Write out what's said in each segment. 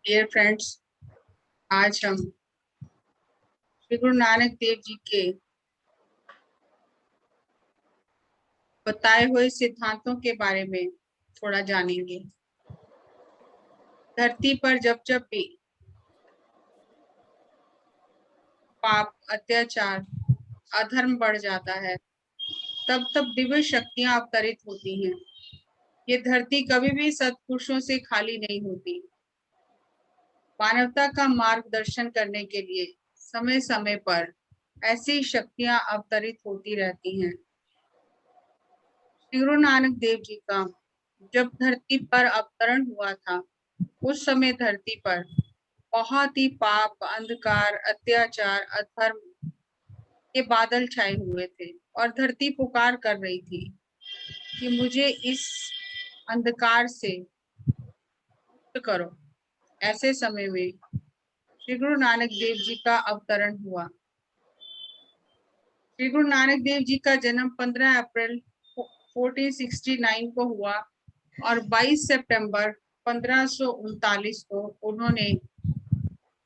Dear friends, आज हम श्री गुरु नानक देव जी के बताए हुए सिद्धांतों के बारे में थोड़ा जानेंगे। धरती पर जब जब भी पाप, अत्याचार, अधर्म बढ़ जाता है, तब तब दिव्य शक्तियां अवतरित होती हैं। ये धरती कभी भी सत्पुरुषों से खाली नहीं होती। मानवता का मार्गदर्शन करने के लिए समय समय पर ऐसी शक्तियां अवतरित होती रहती हैं। श्री गुरु नानक देव जी का जब धरती पर अवतरण हुआ था, उस समय धरती पर बहुत ही पाप, अंधकार, अत्याचार, अधर्म के बादल छाए हुए थे और धरती पुकार कर रही थी कि मुझे इस अंधकार से मुक्त करो। ऐसे समय में श्री गुरु नानक देव जी का अवतरण हुआ। श्री गुरु नानक देव जी का जन्म 15 अप्रैल 1469 को हुआ और 22 सितंबर 1539 को उन्होंने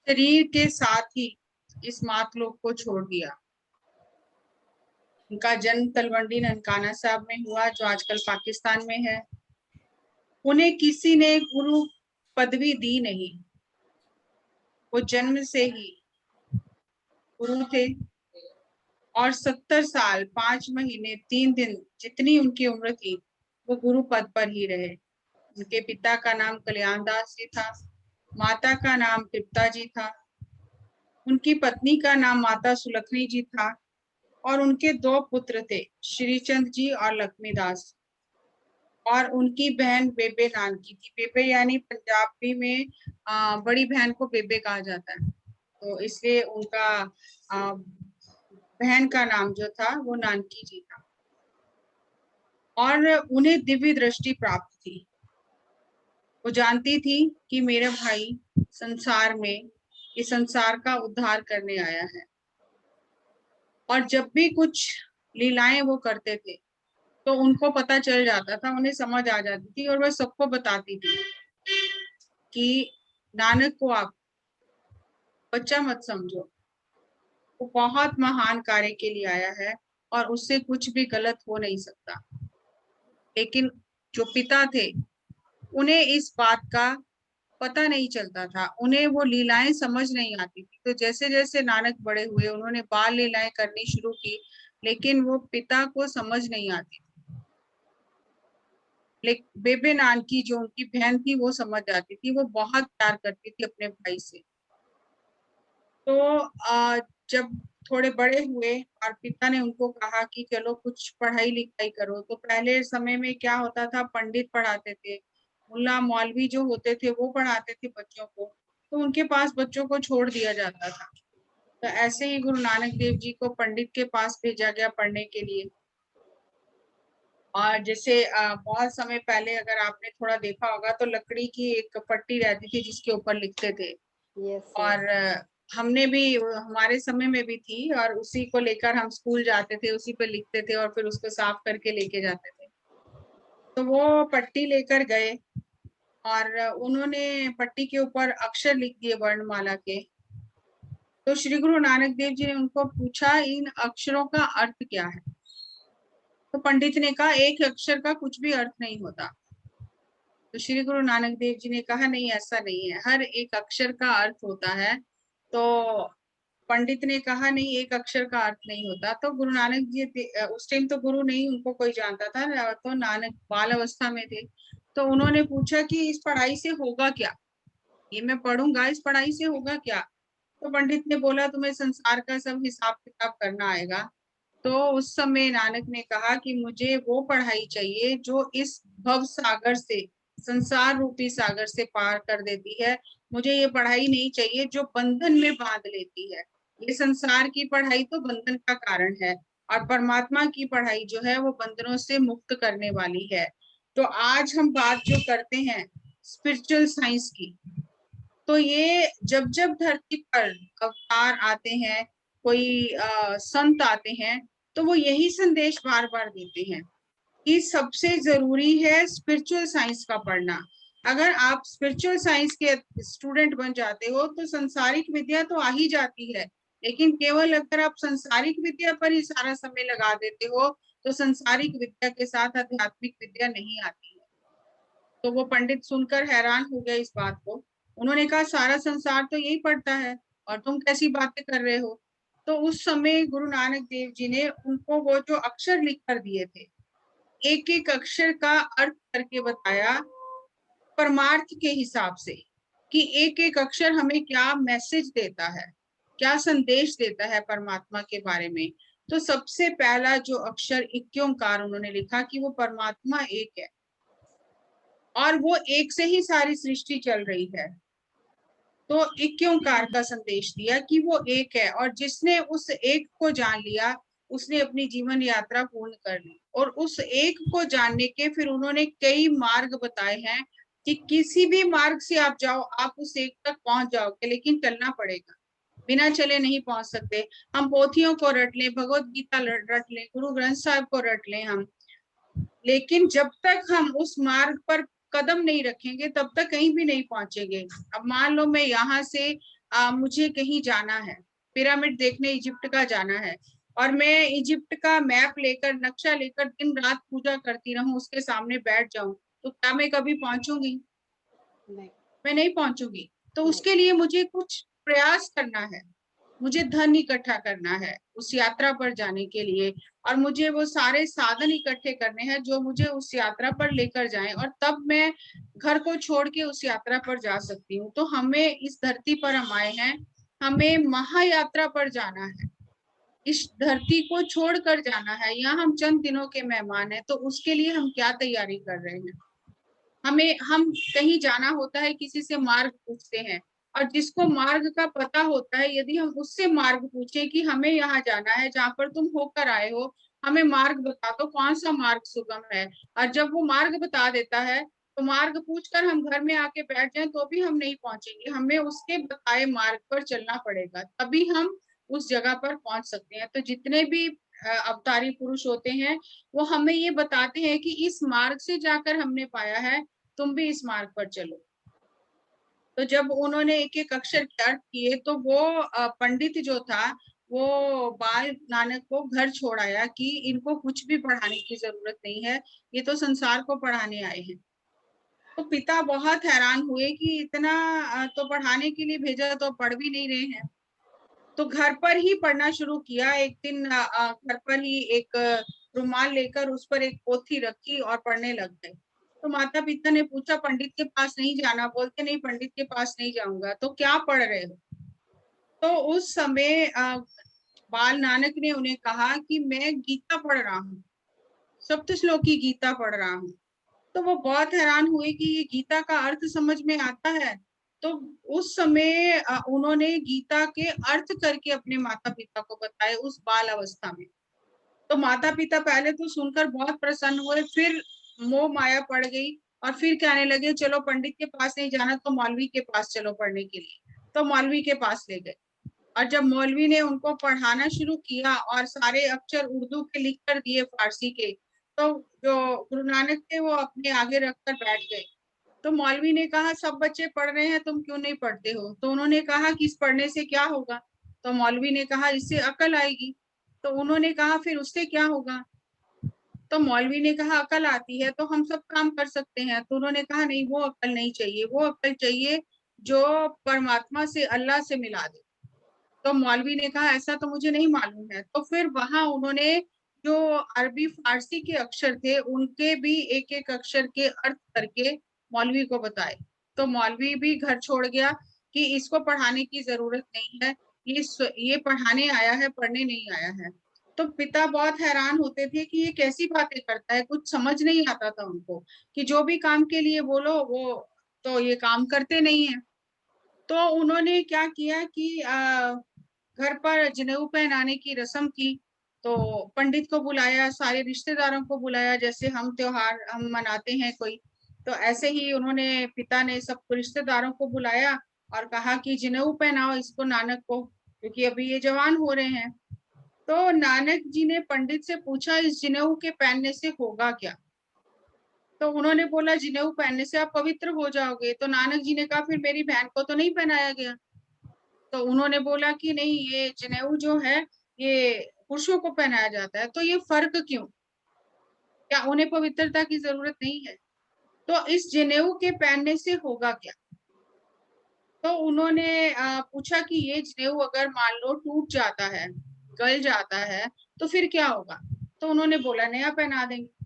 शरीर के साथ ही इस मातलोक को छोड़ दिया। उनका जन्म तलवंडी ननकाना साहब में हुआ, जो आजकल पाकिस्तान में है। उन्हें किसी ने गुरु पदवी दी नहीं, वो जन्म से ही गुरु थे और 70 साल 5 महीने 3 दिन जितनी उनकी उम्र थी, वो गुरु पद पर ही रहे। उनके पिता का नाम कल्याण दास जी था, माता का नाम तृप्ता जी था, उनकी पत्नी का नाम माता सुलखनी जी था और उनके 2 पुत्र थे, श्रीचंद जी और लक्ष्मीदास। और उनकी बहन बेबे नानकी थी। बेबे यानी पंजाबी में बड़ी बहन को बेबे कहा जाता है, तो इसलिए उनका बहन का नाम जो था वो नानकी जी था। और उन्हें दिव्य दृष्टि प्राप्त थी। वो जानती थी कि मेरा भाई संसार में, इस संसार का उद्धार करने आया है। और जब भी कुछ लीलाएं वो करते थे तो उनको पता चल जाता था, उन्हें समझ आ जाती थी और वह सबको बताती थी कि नानक को आप बच्चा मत समझो, वो बहुत महान कार्य के लिए आया है और उससे कुछ भी गलत हो नहीं सकता। लेकिन जो पिता थे, उन्हें इस बात का पता नहीं चलता था, उन्हें वो लीलाएं समझ नहीं आती थी। तो जैसे जैसे नानक बड़े हुए, उन्होंने बाल लीलाएं करनी शुरू की, लेकिन वो पिता को समझ नहीं आती। लेकिन बेबे नानकी जो उनकी बहन थी, वो समझ जाती थी, वो बहुत प्यार करती थी अपने भाई से। तो जब थोड़े बड़े हुए और पिता ने उनको कहा कि चलो कुछ पढ़ाई लिखाई करो, तो पहले समय में क्या होता था, पंडित पढ़ाते थे, मुल्ला मौलवी जो होते थे वो पढ़ाते थे बच्चों को, तो उनके पास बच्चों को छोड़ दिया जाता था। तो ऐसे ही गुरु नानक देव जी को पंडित के पास भेजा गया पढ़ने के लिए। और जैसे बहुत समय पहले अगर आपने थोड़ा देखा होगा तो लकड़ी की एक पट्टी रहती थी जिसके ऊपर लिखते थे। यस और हमने भी, हमारे समय में भी थी, और उसी को लेकर हम स्कूल जाते थे, उसी पे लिखते थे और फिर उसको साफ करके लेके जाते थे। तो वो पट्टी लेकर गए और उन्होंने पट्टी के ऊपर अक्षर लिख दिए वर्णमाला के। तो श्री गुरु नानक देव जी ने उनको पूछा, इन अक्षरों का अर्थ क्या है? तो पंडित ने कहा, एक अक्षर का कुछ भी अर्थ नहीं होता। तो श्री गुरु नानक देव जी ने कहा, नहीं, ऐसा नहीं है, हर एक अक्षर का अर्थ होता है। तो पंडित ने कहा, नहीं, एक अक्षर का अर्थ नहीं होता। तो गुरु नानक जी उस टाइम तो गुरु नहीं, उनको कोई जानता था, तो नानक बाल अवस्था में थे। तो उन्होंने पूछा कि इस पढ़ाई से होगा क्या, ये मैं पढ़ूंगा, इस पढ़ाई से होगा क्या? तो पंडित ने बोला, तुम्हें संसार का सब हिसाब किताब करना आएगा। तो उस समय नानक ने कहा कि मुझे वो पढ़ाई चाहिए जो इस भव सागर से, संसार रूपी सागर से पार कर देती है। मुझे ये पढ़ाई नहीं चाहिए जो बंधन में बांध लेती है। ये संसार की पढ़ाई तो बंधन का कारण है, और परमात्मा की पढ़ाई जो है वो बंधनों से मुक्त करने वाली है। तो आज हम बात जो करते हैं स्पिरिचुअल साइंस की, तो ये जब जब धरती पर अवतार आते हैं, कोई संत आते हैं, तो वो यही संदेश बार बार देते हैं कि सबसे जरूरी है स्पिरिचुअल साइंस का पढ़ना। अगर आप स्पिरिचुअल साइंस के स्टूडेंट बन जाते हो तो संसारिक विद्या तो आ ही जाती है, लेकिन केवल अगर आप संसारिक विद्या पर ही सारा समय लगा देते हो तो संसारिक विद्या के साथ आध्यात्मिक विद्या नहीं आती है। तो वो पंडित सुनकर हैरान हो गए इस बात को। उन्होंने कहा सारा संसार तो यही पढ़ता है और तुम कैसी बातें कर रहे हो। तो उस समय गुरु नानक देव जी ने उनको वो जो अक्षर लिख कर दिए थे, एक एक अक्षर का अर्थ करके बताया परमार्थ के हिसाब से, कि एक एक अक्षर हमें क्या मैसेज देता है, क्या संदेश देता है परमात्मा के बारे में। तो सबसे पहला जो अक्षर इक्योंकार उन्होंने लिखा कि वो परमात्मा एक है और वो एक से ही सारी सृष्टि चल रही है। तो इक्योंकार का संदेश दिया कि वो एक है और जिसने उस एक को जान लिया उसने अपनी जीवन यात्रा पूर्ण कर ली। और उस एक को जानने के फिर उन्होंने कई मार्ग बताए हैं कि किसी भी मार्ग से आप जाओ आप उस एक तक पहुंच जाओगे, लेकिन चलना पड़ेगा, बिना चले नहीं पहुंच सकते। हम पोथियों को रट लें, भगवत गीता रट लें, गुरु ग्रंथ साहब को रट लें हम, लेकिन जब तक हम उस मार्ग पर कदम नहीं रखेंगे तब तक कहीं भी नहीं पहुंचेंगे। अब मान लो मैं यहाँ से मुझे कहीं जाना है, पिरामिड देखने इजिप्ट का जाना है, और मैं इजिप्ट का मैप लेकर नक्शा लेकर दिन रात पूजा करती रहूं, उसके सामने बैठ जाऊं, तो क्या मैं कभी पहुंचूंगी? नहीं। मैं नहीं पहुंचूंगी। तो नहीं। उसके लिए मुझे कुछ प्रयास करना है, मुझे धन इकट्ठा करना है उस यात्रा पर जाने के लिए, और मुझे वो सारे साधन इकट्ठे करने हैं जो मुझे उस यात्रा पर लेकर जाएं, और तब मैं घर को छोड़ के उस यात्रा पर जा सकती हूँ। तो हमें इस धरती पर हम आए हैं, हमें महायात्रा पर जाना है, इस धरती को छोड़कर जाना है। यहाँ हम चंद दिनों के मेहमान हैं, तो उसके लिए हम क्या तैयारी कर रहे हैं? हम कहीं जाना होता है, किसी से मार्ग पूछते हैं, और जिसको मार्ग का पता होता है यदि हम उससे मार्ग पूछे कि हमें यहाँ जाना है जहाँ पर तुम होकर आए हो, हमें मार्ग बता दो, कौन सा मार्ग सुगम है, और जब वो मार्ग बता देता है तो मार्ग पूछकर हम घर में आके बैठ जाएं तो भी हम नहीं पहुंचेंगे, हमें उसके बताए मार्ग पर चलना पड़ेगा, तभी हम उस जगह पर पहुंच सकते हैं। तो जितने भी अवतारी पुरुष होते हैं वो हमें ये बताते हैं कि इस मार्ग से जाकर हमने पाया है, तुम भी इस मार्ग पर चलो। तो जब उन्होंने एक एक अक्षर के अर्थ किए तो वो पंडित जो था वो बाल नानक को घर छोड़ आया कि इनको कुछ भी पढ़ाने की जरूरत नहीं है, ये तो संसार को पढ़ाने आए हैं। तो पिता बहुत हैरान हुए कि इतना तो पढ़ाने के लिए भेजा तो पढ़ भी नहीं रहे हैं। तो घर पर ही पढ़ना शुरू किया। एक दिन घर पर ही एक रुमाल लेकर उस पर एक पोथी रखी और पढ़ने लग गए। तो माता पिता ने पूछा पंडित के पास नहीं जाना? बोलते नहीं, पंडित के पास नहीं जाऊंगा। तो क्या पढ़ रहे हो? तो उस समय बाल नानक ने उन्हें कहा कि मैं गीता पढ़ रहा हूँ, सप्तश्लोकी गीता पढ़ रहा हूँ। तो वो बहुत हैरान हुए कि ये गीता का अर्थ समझ में आता है। तो उस समय उन्होंने गीता के अर्थ करके अपने माता पिता को बताए उस बाल अवस्था में। तो माता पिता पहले तो सुनकर बहुत प्रसन्न हुए, फिर मोह माया पड़ गई और फिर कहने लगे चलो पंडित के पास नहीं जाना तो मौलवी के पास चलो पढ़ने के लिए। तो मौलवी के पास ले गए, और जब मौलवी ने उनको पढ़ाना शुरू किया और सारे अक्षर उर्दू के लिख कर दिए फारसी के, तो जो गुरु नानक थे वो अपने आगे रखकर बैठ गए। तो मौलवी ने कहा सब बच्चे पढ़ रहे हैं, तुम क्यों नहीं पढ़ते हो? तो उन्होंने कहा कि इस पढ़ने से क्या होगा? तो मौलवी ने कहा इससे अकल आएगी। तो उन्होंने कहा फिर उससे क्या होगा? तो मौलवी ने कहा अकल आती है तो हम सब काम कर सकते हैं। तो उन्होंने कहा नहीं, वो अकल नहीं चाहिए, वो अकल चाहिए जो परमात्मा से, अल्लाह से मिला दे। तो मौलवी ने कहा ऐसा तो मुझे नहीं मालूम है। तो फिर वहां उन्होंने जो अरबी फारसी के अक्षर थे उनके भी एक एक अक्षर के अर्थ करके मौलवी को बताए। तो मौलवी भी घर छोड़ गया कि इसको पढ़ाने की जरूरत नहीं है, ये पढ़ाने आया है, पढ़ने नहीं आया है। तो पिता बहुत हैरान होते थे कि ये कैसी बातें करता है, कुछ समझ नहीं आता था उनको कि जो भी काम के लिए बोलो वो तो ये काम करते नहीं है। तो उन्होंने क्या किया कि घर पर जनेऊ पहनाने की रस्म की। तो पंडित को बुलाया, सारे रिश्तेदारों को बुलाया, जैसे हम त्योहार हम मनाते हैं कोई, तो ऐसे ही उन्होंने, पिता ने सब रिश्तेदारों को बुलाया और कहा कि जनेऊ पहनाओ इसको, नानक को, क्योंकि अभी ये जवान हो रहे हैं। तो नानक जी ने पंडित से पूछा इस जनेऊ के पहनने से होगा क्या? तो उन्होंने बोला जनेऊ पहनने से आप पवित्र हो जाओगे। तो नानक जी ने कहा फिर मेरी बहन को तो नहीं पहनाया गया। तो उन्होंने बोला कि नहीं, ये जनेऊ जो है ये पुरुषों को पहनाया जाता है, तो ये फर्क क्यों? क्या उन्हें पवित्रता की जरूरत नहीं है? तो इस जनेऊ के पहनने से होगा क्या? तो उन्होंने पूछा कि ये जनेऊ अगर मान लो टूट जाता है, गल जाता है, तो फिर क्या होगा? तो उन्होंने बोला नया पहना देंगे।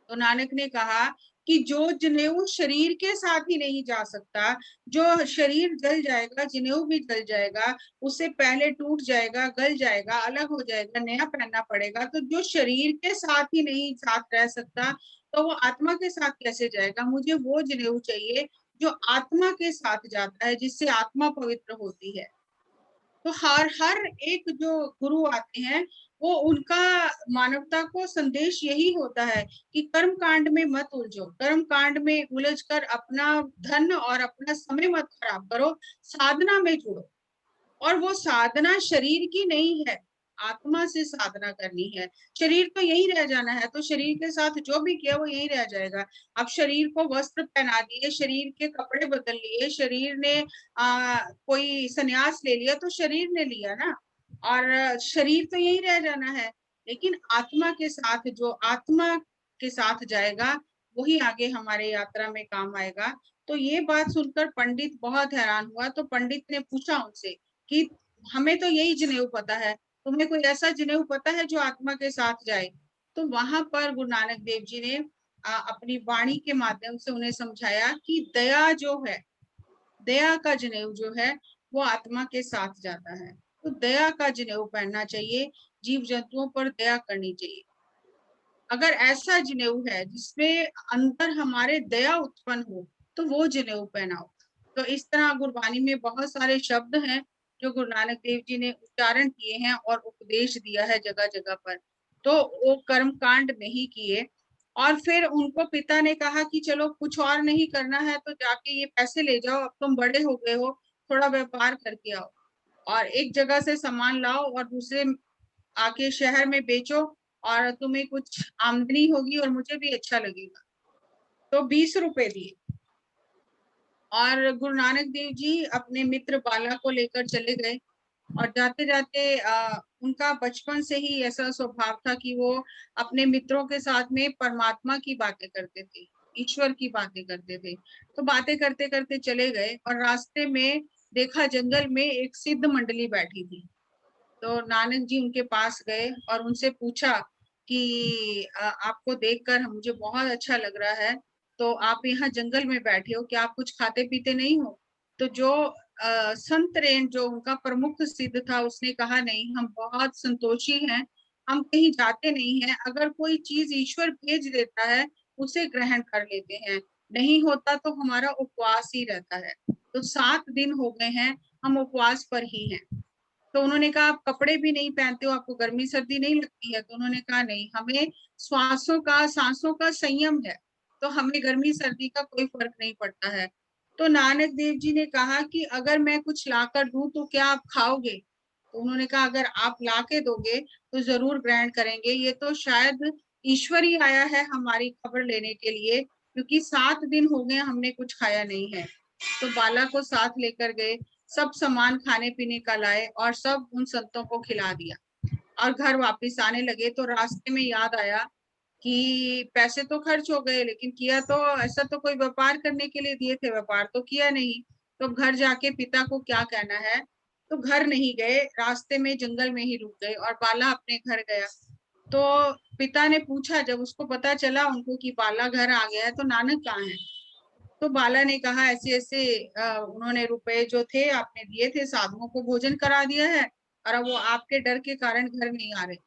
तो नानक ने कहा कि जो जनेऊ शरीर के साथ ही नहीं जा सकता, जो शरीर जल जाएगा, जनेऊ भी जल जाएगा, उससे पहले टूट जाएगा, गल जाएगा, अलग हो जाएगा, नया पहनना पड़ेगा। तो जो शरीर के साथ ही नहीं साथ रह सकता, तो वो आत्मा के साथ कैसे जाएगा? मुझे वो जनेऊ चाहिए जो आत्मा के साथ जाता है, जिससे आत्मा पवित्र होती है। तो हर हर एक जो गुरु आते हैं, वो उनका मानवता को संदेश यही होता है कि कर्म कांड में मत उलझो, कर्म कांड में उलझ कर अपना धन और अपना समय मत खराब करो, साधना में जुड़ो। और वो साधना शरीर की नहीं है, आत्मा से साधना करनी है। शरीर तो यही रह जाना है, तो शरीर के साथ जो भी किया वो यही रह जाएगा। अब शरीर को वस्त्र पहना दिए, शरीर के कपड़े बदल लिए, शरीर ने कोई संन्यास ले लिया, तो शरीर ने लिया ना, और शरीर तो यही रह जाना है। लेकिन आत्मा के साथ, जो आत्मा के साथ जाएगा वही आगे हमारे यात्रा में काम आएगा। तो ये बात सुनकर पंडित बहुत हैरान हुआ। तो पंडित ने पूछा उनसे कि हमें तो यही जनेऊ पता है, तुम्हें कोई ऐसा जनेऊ पता है जो आत्मा के साथ जाए? तो वहां पर गुरु नानक देव जी ने अपनी वाणी के माध्यम से उन्हें समझाया कि दया जो है, दया का जनेऊ जो है वो आत्मा के साथ जाता है। तो दया का जनेऊ पहनना चाहिए, जीव जंतुओं पर दया करनी चाहिए। अगर ऐसा जनेऊ है जिसमें अंदर हमारे दया उत्पन्न हो, तो वो जनेऊ पहनाओ। तो इस तरह गुरबानी में बहुत सारे शब्द हैं जो गुरु नानक देव जी ने उच्चारण किए हैं और उपदेश दिया है जगह जगह पर। तो वो कर्म कांड नहीं किए। और फिर उनको पिता ने कहा कि चलो कुछ और नहीं करना है तो जाके ये पैसे ले जाओ, अब तुम बड़े हो गए हो, थोड़ा व्यापार करके आओ और एक जगह से सामान लाओ और दूसरे आके शहर में बेचो, और तुम्हें कुछ आमदनी होगी और मुझे भी अच्छा लगेगा। तो 20 रुपए दिए और गुरु नानक देव जी अपने मित्र बाला को लेकर चले गए। और जाते जाते उनका बचपन से ही ऐसा स्वभाव था कि वो अपने मित्रों के साथ में परमात्मा की बातें करते थे, ईश्वर की बातें करते थे। तो बातें करते करते चले गए और रास्ते में देखा जंगल में एक सिद्ध मंडली बैठी थी। तो नानक जी उनके पास गए और उनसे पूछा कि आपको देखकर मुझे बहुत अच्छा लग रहा है, तो आप यहाँ जंगल में बैठे हो, क्या आप कुछ खाते पीते नहीं हो? तो जो संत रेन, जो उनका प्रमुख सिद्ध था, उसने कहा नहीं, हम बहुत संतोषी हैं, हम कहीं जाते नहीं हैं, अगर कोई चीज ईश्वर भेज देता है उसे ग्रहण कर लेते हैं, नहीं होता तो हमारा उपवास ही रहता है। तो 7 दिन हो गए हैं, हम उपवास पर ही हैं। तो उन्होंने कहा आप कपड़े भी नहीं पहनते हो, आपको गर्मी सर्दी नहीं लगती है? तो उन्होंने कहा नहीं, हमें सांसों का संयम है, तो हमें गर्मी सर्दी का कोई फर्क नहीं पड़ता है। तो नानक देव जी ने कहा कि अगर मैं कुछ लाकर दूं तो क्या आप खाओगे? तो उन्होंने कहा अगर आप ला के दोगे तो जरूर ग्रहण करेंगे, ये तो शायद ईश्वर ही आया है हमारी खबर लेने के लिए, क्योंकि 7 दिन हो गए हमने कुछ खाया नहीं है। तो बाला को साथ लेकर गए, सब सामान खाने पीने का लाए और सब उन संतों को खिला दिया और घर वापस आने लगे। तो रास्ते में याद आया कि पैसे तो खर्च हो गए, लेकिन किया तो ऐसा, तो कोई व्यापार करने के लिए दिए थे, व्यापार तो किया नहीं। तो घर जाके पिता को क्या कहना है? तो घर नहीं गए, रास्ते में जंगल में ही रुक गए और बाला अपने घर गया। तो पिता ने पूछा, जब उसको पता चला उनको कि बाला घर आ गया है, तो नानक कहाँ है? तो बाला ने कहा ऐसे ऐसे उन्होंने रुपए जो थे आपने दिए थे, साधुओं को भोजन करा दिया है, और अब वो आपके डर के कारण घर नहीं आ रहे।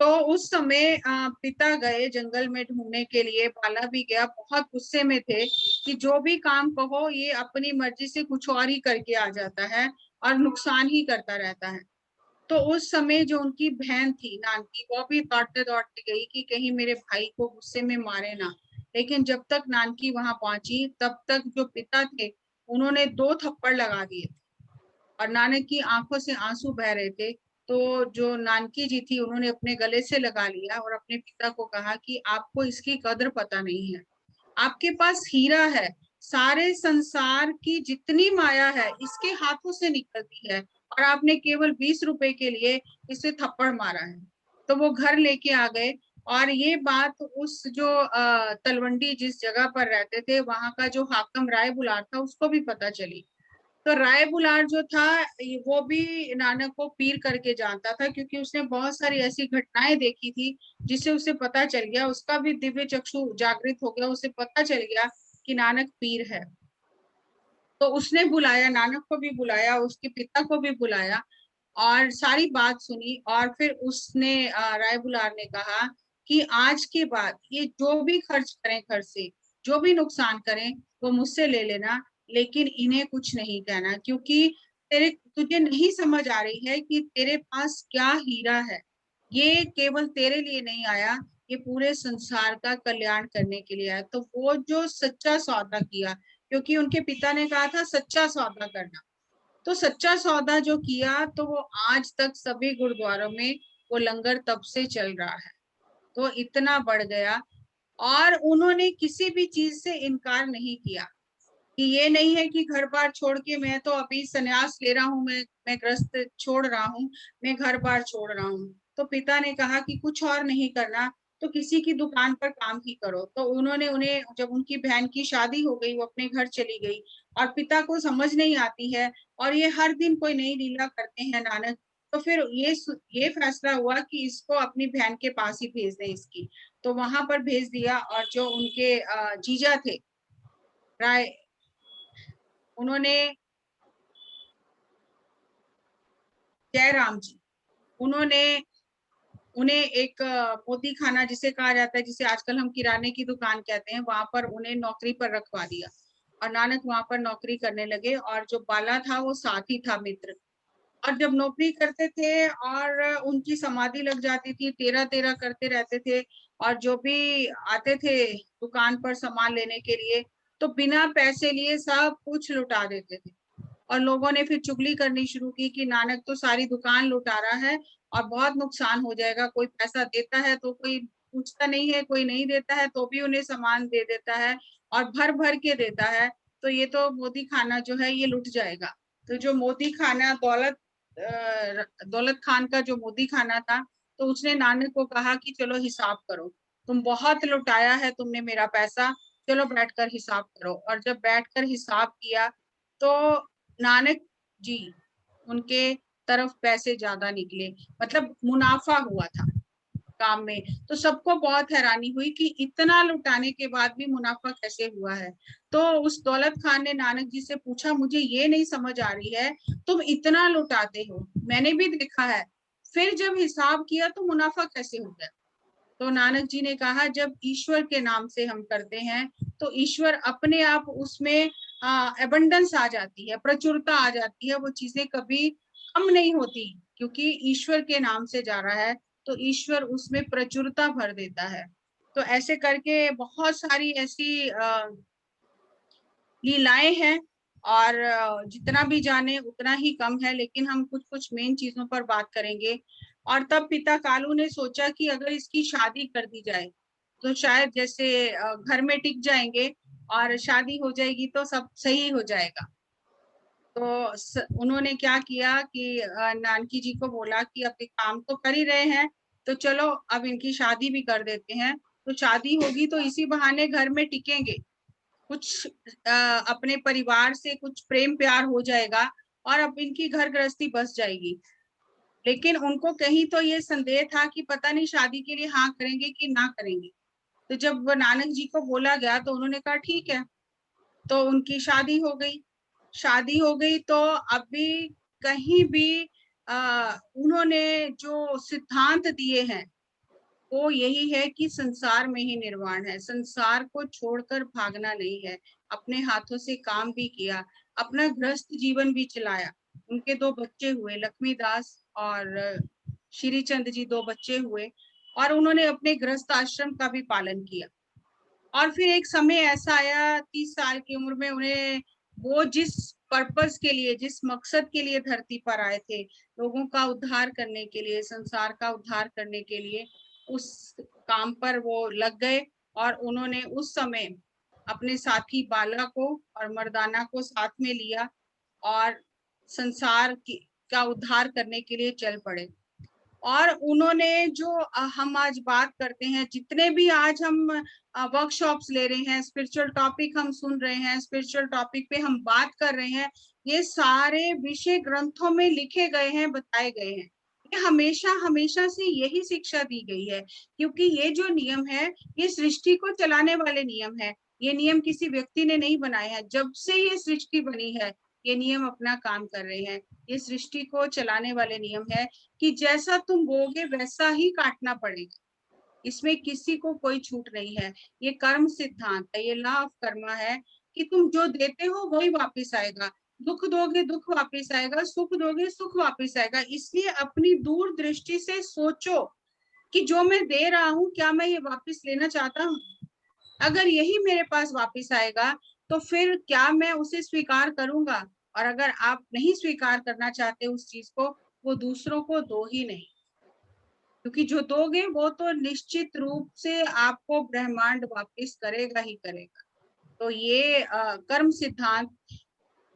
तो उस समय पिता गए जंगल में ढूंढने के लिए, बाला भी गया, बहुत गुस्से में थे कि जो भी काम कहो ये अपनी मर्जी से कुछ और ही करके आ जाता है और नुकसान ही करता रहता है। तो उस समय जो उनकी बहन थी नानकी, वो भी दौड़ते दौड़ते गई कि कहीं मेरे भाई को गुस्से में मारे ना। लेकिन जब तक नानकी वहां पहुंची तब तक जो पिता थे उन्होंने 2 थप्पड़ लगा दिए और नानक की आंखों से आंसू बह रहे थे। तो जो नानकी जी थी उन्होंने अपने गले से लगा लिया और अपने पिता को कहा कि आपको इसकी कद्र पता नहीं है, आपके पास हीरा है, सारे संसार की जितनी माया है इसके हाथों से निकलती है और आपने केवल 20 रुपए के लिए इसे थप्पड़ मारा है। तो वो घर लेके आ गए और ये बात उस जो तलवंडी जिस जगह पर रहते थे वहां का जो हाकम राय बुलार था उसको भी पता चली। तो राय बुलार जो था वो भी नानक को पीर करके जानता था, क्योंकि उसने बहुत सारी ऐसी घटनाएं देखी थी जिससे उसे पता चल गया, उसका भी दिव्य चक्षु जागृत हो गया, उसे पता चल गया कि नानक पीर है। तो उसने बुलाया, नानक को भी बुलाया, उसके पिता को भी बुलाया और सारी बात सुनी। और फिर उसने राय बुलार ने कहा कि आज के बाद ये जो भी खर्च करें, घर से जो भी नुकसान करें वो मुझसे ले लेना, लेकिन इन्हें कुछ नहीं कहना, क्योंकि तेरे तुझे नहीं समझ आ रही है कि तेरे पास क्या हीरा है। ये केवल तेरे लिए नहीं आया, ये पूरे संसार का कल्याण करने के लिए आया। तो वो जो सच्चा सौदा किया, क्योंकि उनके पिता ने कहा था सच्चा सौदा करना, तो सच्चा सौदा जो किया तो वो आज तक सभी गुरुद्वारों में वो लंगर तब से चल रहा है। तो इतना बढ़ गया और उन्होंने किसी भी चीज से इनकार नहीं किया कि ये नहीं है कि घर बार छोड़ के मैं तो अभी संन्यास ले रहा हूँ, मैं गृहस्थ छोड़ रहा हूँ, मैं घर बार छोड़ रहा हूँ। तो पिता ने कहा कि कुछ और नहीं करना तो किसी की दुकान पर काम ही करो। तो उन्होंने उन्हें, जब उनकी बहन की शादी हो गई वो अपने घर चली गई और पिता को समझ नहीं आती है और ये हर दिन कोई नई लीला करते हैं नानक। तो फिर ये फैसला हुआ कि इसको अपनी बहन के पास ही भेज दें इसकी। तो वहां पर भेज दिया और जो उनके जीजा थे राय, उन्होंने, जयराम जी, उन्होंने उन्हें एक मोदी खाना जिसे कहा जाता है, जिसे आजकल हम किराने की दुकान कहते हैं, वहां पर उन्हें नौकरी पर रखवा दिया और नानक वहां पर नौकरी करने लगे। और जो बाला था वो साथी था, मित्र। और जब नौकरी करते थे और उनकी समाधि लग जाती थी, तेरा तेरा करते रहते थे और जो भी आते थे दुकान पर सामान लेने के लिए तो बिना पैसे लिए सब कुछ लुटा देते थे। और लोगों ने फिर चुगली करनी शुरू की कि नानक तो सारी दुकान लुटा रहा है और बहुत नुकसान हो जाएगा, कोई पैसा देता है तो कोई पूछता नहीं है, कोई नहीं देता है तो भी उन्हें सामान दे देता है और भर भर के देता है, तो ये तो मोदी खाना जो है ये लुट जाएगा। तो जो मोदी खाना दौलत खान का जो मोदी खाना था, तो उसने नानक को कहा कि चलो हिसाब करो, तुम बहुत लुटाया है तुमने मेरा पैसा, चलो बैठकर हिसाब करो। और जब बैठकर हिसाब किया तो नानक जी उनके तरफ पैसे ज्यादा निकले, मतलब मुनाफा हुआ था काम में। तो सबको बहुत हैरानी हुई कि इतना लुटाने के बाद भी मुनाफा कैसे हुआ है। तो उस दौलत खान ने नानक जी से पूछा, मुझे ये नहीं समझ आ रही है, तुम इतना लुटाते हो, मैंने भी देखा है, फिर जब हिसाब किया तो मुनाफा कैसे हो गया। तो नानक जी ने कहा, जब ईश्वर के नाम से हम करते हैं तो ईश्वर अपने आप उसमें एबंडेंस आ जाती है, प्रचुरता आ जाती है, वो चीजें कभी कम नहीं होती, क्योंकि ईश्वर के नाम से जा रहा है तो ईश्वर उसमें प्रचुरता भर देता है। तो ऐसे करके बहुत सारी ऐसी लीलाएं हैं और जितना भी जाने उतना ही कम है, लेकिन हम कुछ कुछ मेन चीजों पर बात करेंगे। और तब पिता कालू ने सोचा कि अगर इसकी शादी कर दी जाए तो शायद जैसे घर में टिक जाएंगे और शादी हो जाएगी तो सब सही हो जाएगा। तो उन्होंने क्या किया कि नानकी जी को बोला कि अब काम तो कर ही रहे हैं तो चलो अब इनकी शादी भी कर देते हैं, तो शादी होगी तो इसी बहाने घर में टिकेंगे, कुछ अपने परिवार से कुछ प्रेम प्यार हो जाएगा और अब इनकी घर गृहस्थी बस जाएगी। लेकिन उनको कहीं तो ये संदेह था कि पता नहीं शादी के लिए हाँ करेंगे कि ना करेंगे। तो जब नानक जी को बोला गया तो उन्होंने कहा ठीक है। तो उनकी शादी हो गई। शादी हो गई तो अभी कहीं भी उन्होंने जो सिद्धांत दिए हैं वो यही है कि संसार में ही निर्वाण है, संसार को छोड़कर भागना नहीं है। अपने हाथों से काम भी किया, अपना गृहस्थ जीवन भी चलाया। उनके दो बच्चे हुए, लक्ष्मीदास और श्री चंद जी, दो बच्चे हुए और उन्होंने अपने गृहस्थ आश्रम का भी पालन किया। और फिर एक समय ऐसा आया 30 साल की उम्र में उन्हें वो जिस पर्पस के लिए, जिस मकसद के लिए धरती पर आए थे, लोगों का उद्धार करने के लिए, संसार का उद्धार करने के लिए, उस काम पर वो लग गए। और उन्होंने उस समय अपने साथी बाला को और मर्दाना को साथ में लिया और संसार का उद्धार करने के लिए चल पड़े। और उन्होंने जो हम आज बात करते हैं, जितने भी आज हम वर्कशॉप्स ले रहे हैं, स्पिरिचुअल टॉपिक हम सुन रहे हैं, स्पिरिचुअल टॉपिक पे हम बात कर रहे हैं, ये सारे विषय ग्रंथों में लिखे गए हैं, बताए गए हैं। ये हमेशा हमेशा से यही शिक्षा दी गई है, क्योंकि ये जो नियम है ये सृष्टि को चलाने वाले नियम है। ये नियम किसी व्यक्ति ने नहीं बनाए हैं। जब से ये सृष्टि बनी है ये नियम अपना काम कर रहे हैं। ये सृष्टि को चलाने वाले नियम है कि जैसा तुम बोगे वैसा ही काटना पड़ेगा। इसमें किसी को कोई छूट नहीं है। ये कर्म सिद्धांत है, ये लॉ ऑफ कर्मा है कि तुम जो देते हो वही वापस आएगा। दुख दोगे दुख वापस आएगा, सुख दोगे सुख वापस आएगा। इसलिए अपनी दूर दृष्टि से सोचो कि जो मैं दे रहा हूँ क्या मैं ये वापस लेना चाहता हूँ। अगर यही मेरे पास वापस आएगा तो फिर क्या मैं उसे स्वीकार करूंगा। और अगर आप नहीं स्वीकार करना चाहते उस चीज को, वो दूसरों को दो ही नहीं, क्योंकि जो दोगे वो तो निश्चित रूप से आपको ब्रह्मांड वापस करेगा ही करेगा। तो ये कर्म सिद्धांत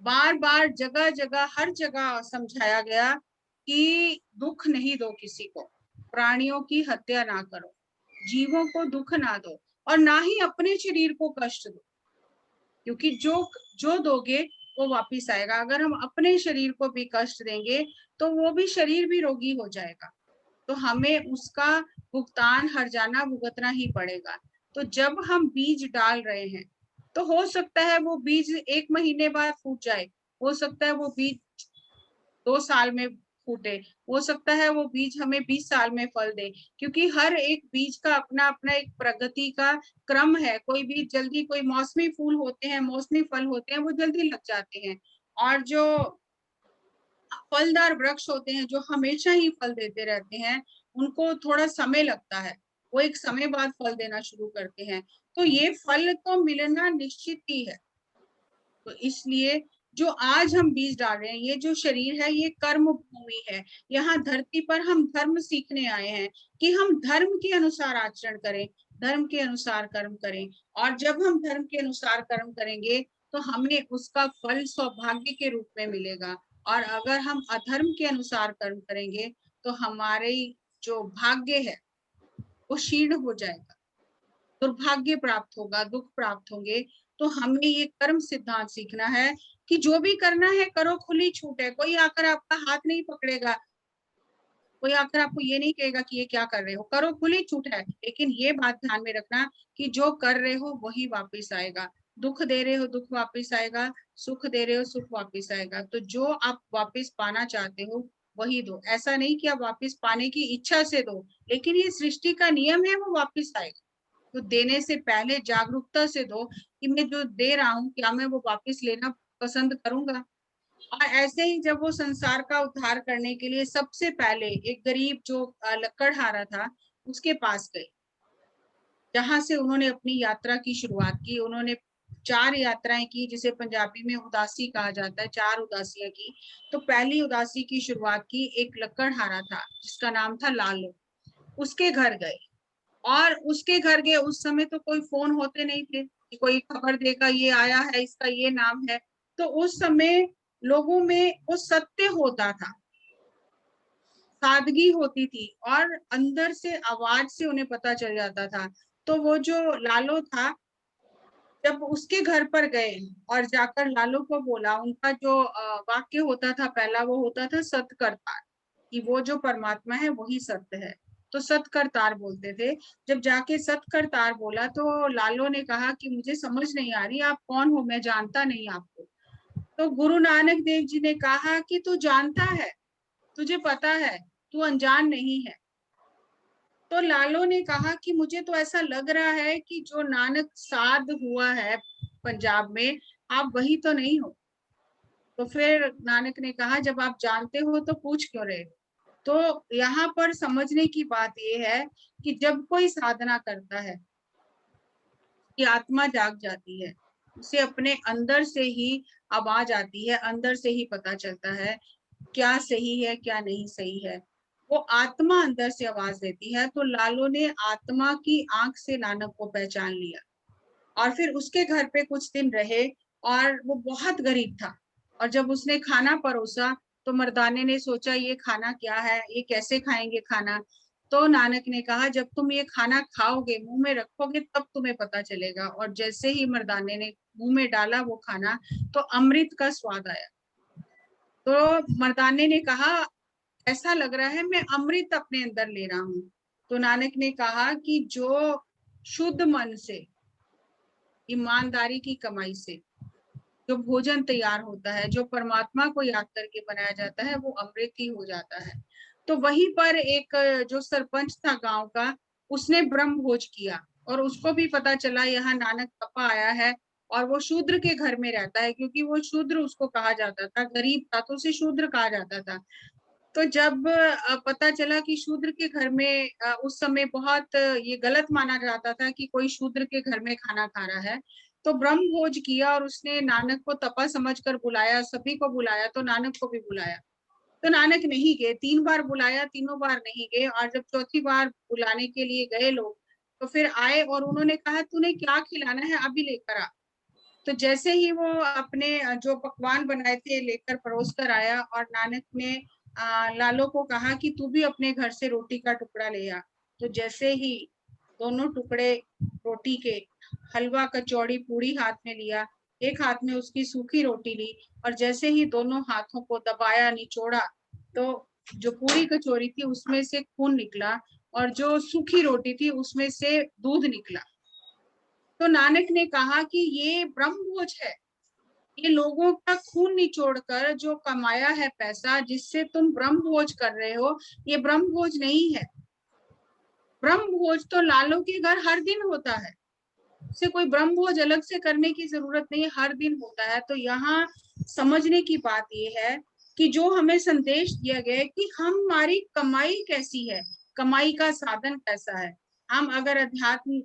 बार बार जगह जगह हर जगह समझाया गया कि दुख नहीं दो किसी को, प्राणियों की हत्या ना करो, जीवों को दुख ना दो, और ना ही अपने शरीर को कष्ट दो, क्योंकि जो जो दोगे वो वापिस आएगा। अगर हम अपने शरीर को भी कष्ट देंगे तो वो भी शरीर भी रोगी हो जाएगा, तो हमें उसका भुगतान हर्जाना भुगतना ही पड़ेगा। तो जब हम बीज डाल रहे हैं तो हो सकता है वो बीज 1 महीने बाद फूट जाए, हो सकता है वो बीज 2 साल में फूटे, हो सकता है वो बीज हमें 20 साल में फल दे, क्योंकि हर एक बीज का अपना अपना एक प्रगति का क्रम है। कोई बीज जल्दी, कोई मौसमी फूल होते हैं, मौसमी फल होते हैं, वो जल्दी लग जाते हैं। और जो फलदार वृक्ष होते हैं जो हमेशा ही फल देते रहते हैं, उनको थोड़ा समय लगता है, वो एक समय बाद फल देना शुरू करते हैं। तो ये फल तो मिलना निश्चित ही है। तो इसलिए जो आज हम बीज डाल रहे हैं, ये जो शरीर है ये कर्म भूमि है। यहाँ धरती पर हम धर्म सीखने आए हैं कि हम धर्म के अनुसार आचरण करें, धर्म के अनुसार कर्म करें। और जब हम धर्म के अनुसार कर्म करेंगे तो हमें उसका फल सौभाग्य के रूप में मिलेगा। और अगर हम अधर्म के अनुसार कर्म करेंगे तो हमारे जो भाग्य है वो क्षीण हो जाएगा, दुर्भाग्य प्राप्त होगा, दुख प्राप्त होंगे। तो हमें ये कर्म सिद्धांत सीखना है कि जो भी करना है करो, खुली छूट है। कोई आकर आपका हाथ नहीं पकड़ेगा, कोई आकर आपको ये नहीं कहेगा कि ये क्या कर रहे हो, करो, खुली छूट है। लेकिन ये बात ध्यान में रखना कि जो कर रहे हो वही वापस आएगा। दुख दे रहे हो दुख वापस आएगा, सुख दे रहे हो सुख वापस आएगा। तो जो आप वापस पाना चाहते हो वही दो। ऐसा नहीं कि आप वापस पाने की इच्छा से दो, लेकिन ये सृष्टि का नियम है, वो वापस आएगा। तो देने से पहले जागरूकता से दो कि मैं जो दे रहा हूँ क्या मैं वो वापस लेना पसंद करूंगा। और ऐसे ही जब वो संसार का उद्धार करने के लिए सबसे पहले एक गरीब जो लकड़हारा था उसके पास गए, जहां से उन्होंने अपनी यात्रा की शुरुआत की। उन्होंने 4 यात्राएं की, जिसे पंजाबी में उदासी कहा जाता है, 4 उदासियां की। तो पहली उदासी की शुरुआत की एक लकड़हारा था जिसका नाम था लालो, उसके घर गए। और उसके घर गए, उस समय तो कोई फोन होते नहीं थे कि कोई खबर देगा ये आया है, इसका ये नाम है। तो उस समय लोगों में वो सत्य होता था, सादगी होती थी, और अंदर से आवाज से उन्हें पता चल जाता था। तो वो जो लालो था, जब उसके घर पर गए और जाकर लालो को बोला, उनका जो वाक्य होता था पहला, वो होता था सत्कर्ता, कि वो जो परमात्मा है वही सत्य है। तो सत्कर्तार बोलते थे। जब जाके सत्कर्तार बोला तो लालो ने कहा कि मुझे समझ नहीं आ रही, आप कौन हो, मैं जानता नहीं आपको। तो गुरु नानक देव जी ने कहा कि तू जानता है, तुझे पता है, तू अनजान नहीं है। तो लालो ने कहा कि मुझे तो ऐसा लग रहा है कि जो नानक साध हुआ है पंजाब में, आप वही तो नहीं हो। तो फिर नानक ने कहा जब आप जानते हो तो पूछ क्यों रहे हो। तो यहाँ पर समझने की बात यह है कि जब कोई साधना करता है कि आत्मा जाग जाती है, उसे अपने अंदर से ही आवाज आती है, अंदर से ही पता चलता है क्या सही है क्या नहीं सही है। वो आत्मा अंदर से आवाज देती है। तो लालो ने आत्मा की आंख से नानक को पहचान लिया और फिर उसके घर पे कुछ दिन रहे। और वो बहुत गरीब था, और जब उसने खाना परोसा तो मर्दाने ने सोचा ये खाना क्या है, ये कैसे खाएंगे खाना। तो नानक ने कहा जब तुम ये खाना खाओगे, मुंह में रखोगे, तब तुम्हें पता चलेगा। और जैसे ही मर्दाने ने मुंह में डाला वो खाना, तो अमृत का स्वाद आया। तो मर्दाने ने कहा ऐसा लग रहा है मैं अमृत अपने अंदर ले रहा हूँ। तो नानक ने कहा कि जो शुद्ध मन से, ईमानदारी की कमाई से जो भोजन तैयार होता है, जो परमात्मा को याद करके बनाया जाता है, वो अमृत ही हो जाता है। तो वहीं पर एक जो सरपंच था गांव का, उसने ब्रह्म भोज किया और उसको भी पता चला यहाँ नानक पापा आया है। और वो शूद्र के घर में रहता है, क्योंकि वो शूद्र उसको कहा जाता था, गरीब था तो उसे शूद्र कहा जाता था। तो जब पता चला कि शूद्र के घर में उस समय बहुत ये गलत माना जाता था कि कोई शूद्र के घर में खाना खा रहा है, तो ब्रह्म भोज किया और उसने नानक को तपा समझकर बुलाया, सभी को बुलाया, तो नानक को भी बुलाया। तो नानक नहीं गए, 3 बार बुलाया, तीनों बार नहीं गए। और जब चौथी बार बुलाने के लिए गए लोग, तो फिर आए और उन्होंने कहा तूने क्या खिलाना है अभी लेकर आ। तो जैसे ही वो अपने जो पकवान बनाए थे लेकर परोस कर आया, और नानक ने लालो को कहा कि तू भी अपने घर से रोटी का टुकड़ा ले आ। तो जैसे ही दोनों टुकड़े रोटी के, हलवा कचौड़ी पूरी हाथ में लिया, एक हाथ में उसकी सूखी रोटी ली, और जैसे ही दोनों हाथों को दबाया, निचोड़ा, तो जो पूरी कचौरी थी उसमें से खून निकला, और जो सूखी रोटी थी उसमें से दूध निकला। तो नानक ने कहा कि ये ब्रह्मभोज है, ये लोगों का खून निचोड़कर जो कमाया है पैसा, जिससे तुम ब्रह्मभोज कर रहे हो, ये ब्रह्मभोज नहीं है। ब्रह्मभोज तो लालो के घर हर दिन होता है, उसे कोई ब्रह्मभोज अलग से करने की जरूरत नहीं, हर दिन होता है। तो यहाँ समझने की बात ये है कि जो हमें संदेश दिया गया है कि हमारी कमाई कैसी है, कमाई का साधन कैसा है। हम अगर अध्यात्म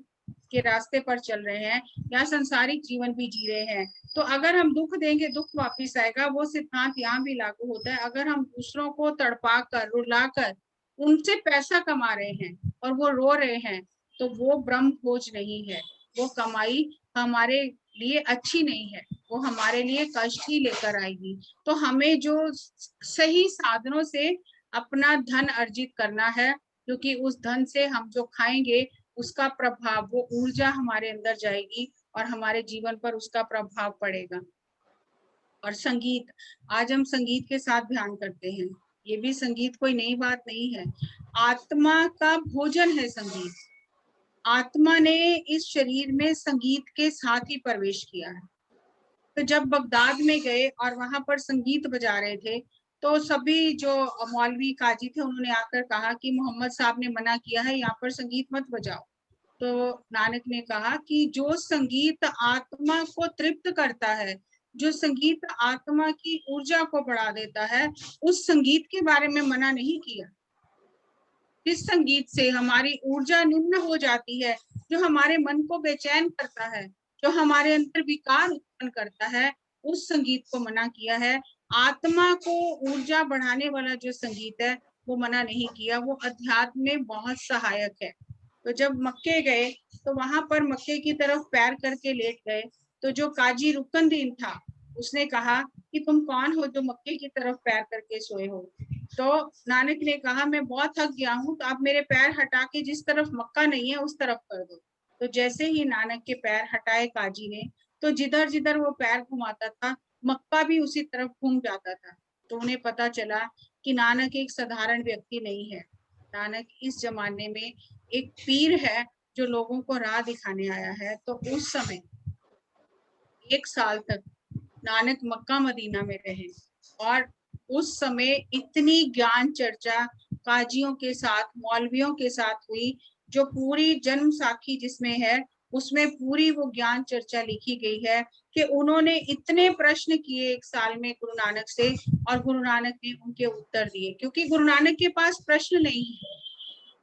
के रास्ते पर चल रहे हैं या संसारिक जीवन भी जी रहे हैं, तो अगर हम दुख देंगे दुख वापिस आएगा, वो सिद्धांत यहाँ भी लागू होता है। अगर हम दूसरों को तड़पा कर, रुला कर उनसे पैसा कमा रहे हैं और वो रो रहे हैं, तो वो ब्रह्म खोज नहीं है, वो कमाई हमारे लिए अच्छी नहीं है, वो हमारे लिए कष्ट ही लेकर आएगी। तो हमें जो सही साधनों से अपना धन अर्जित करना है, क्योंकि उस धन से हम जो खाएंगे उसका प्रभाव, वो ऊर्जा हमारे अंदर जाएगी और हमारे जीवन पर उसका प्रभाव पड़ेगा। और संगीत, आज हम संगीत के साथ ध्यान करते हैं, ये भी संगीत कोई नई बात नहीं है, आत्मा का भोजन है संगीत। आत्मा ने इस शरीर में संगीत के साथ ही प्रवेश किया है। तो जब बगदाद में गए और वहां पर संगीत बजा रहे थे, तो सभी जो मौलवी काजी थे उन्होंने आकर कहा कि मोहम्मद साहब ने मना किया है, यहाँ पर संगीत मत बजाओ। तो नानक ने कहा कि जो संगीत आत्मा को तृप्त करता है, जो संगीत आत्मा की ऊर्जा को बढ़ा देता है, उस संगीत के बारे में मना नहीं किया। जिस संगीत से हमारी ऊर्जा निम्न हो जाती है, जो हमारे मन को बेचैन करता है, जो हमारे अंदर विकार उत्पन्न करता है, उस संगीत को मना किया है। आत्मा को ऊर्जा बढ़ाने वाला जो संगीत है वो मना नहीं किया, वो अध्यात्म में बहुत सहायक है। तो जब मक्के गए तो वहां पर मक्के की तरफ पैर करके लेट गए, तो जो काजी रुकनदीन था उसने कहा कि तुम कौन हो जो मक्के की तरफ पैर करके सोए हो। तो नानक ने कहा मैं बहुत थक गया हूँ, तो आप मेरे पैर हटा के जिस तरफ मक्का नहीं है उस तरफ कर दो। तो जैसे ही नानक के पैर हटाए काजी ने, तो जिधर जिधर वो पैर घुमाता था मक्का भी उसी तरफ घूम जाता था। तो उन्हें पता चला कि नानक एक साधारण व्यक्ति नहीं है, नानक इस जमाने में एक पीर है जो लोगों को राह दिखाने आया है। तो उस समय 1 साल तक नानक मक्का मदीना में रहे, और उस समय इतनी ज्ञान चर्चा काजियों के साथ, मौलवियों के साथ हुई, जो पूरी जन्म साखी जिसमें है उसमें पूरी वो ज्ञान चर्चा लिखी गई है कि उन्होंने इतने प्रश्न किए 1 साल में गुरु नानक से, और गुरु नानक ने उनके उत्तर दिए। क्योंकि गुरु नानक के पास प्रश्न नहीं है,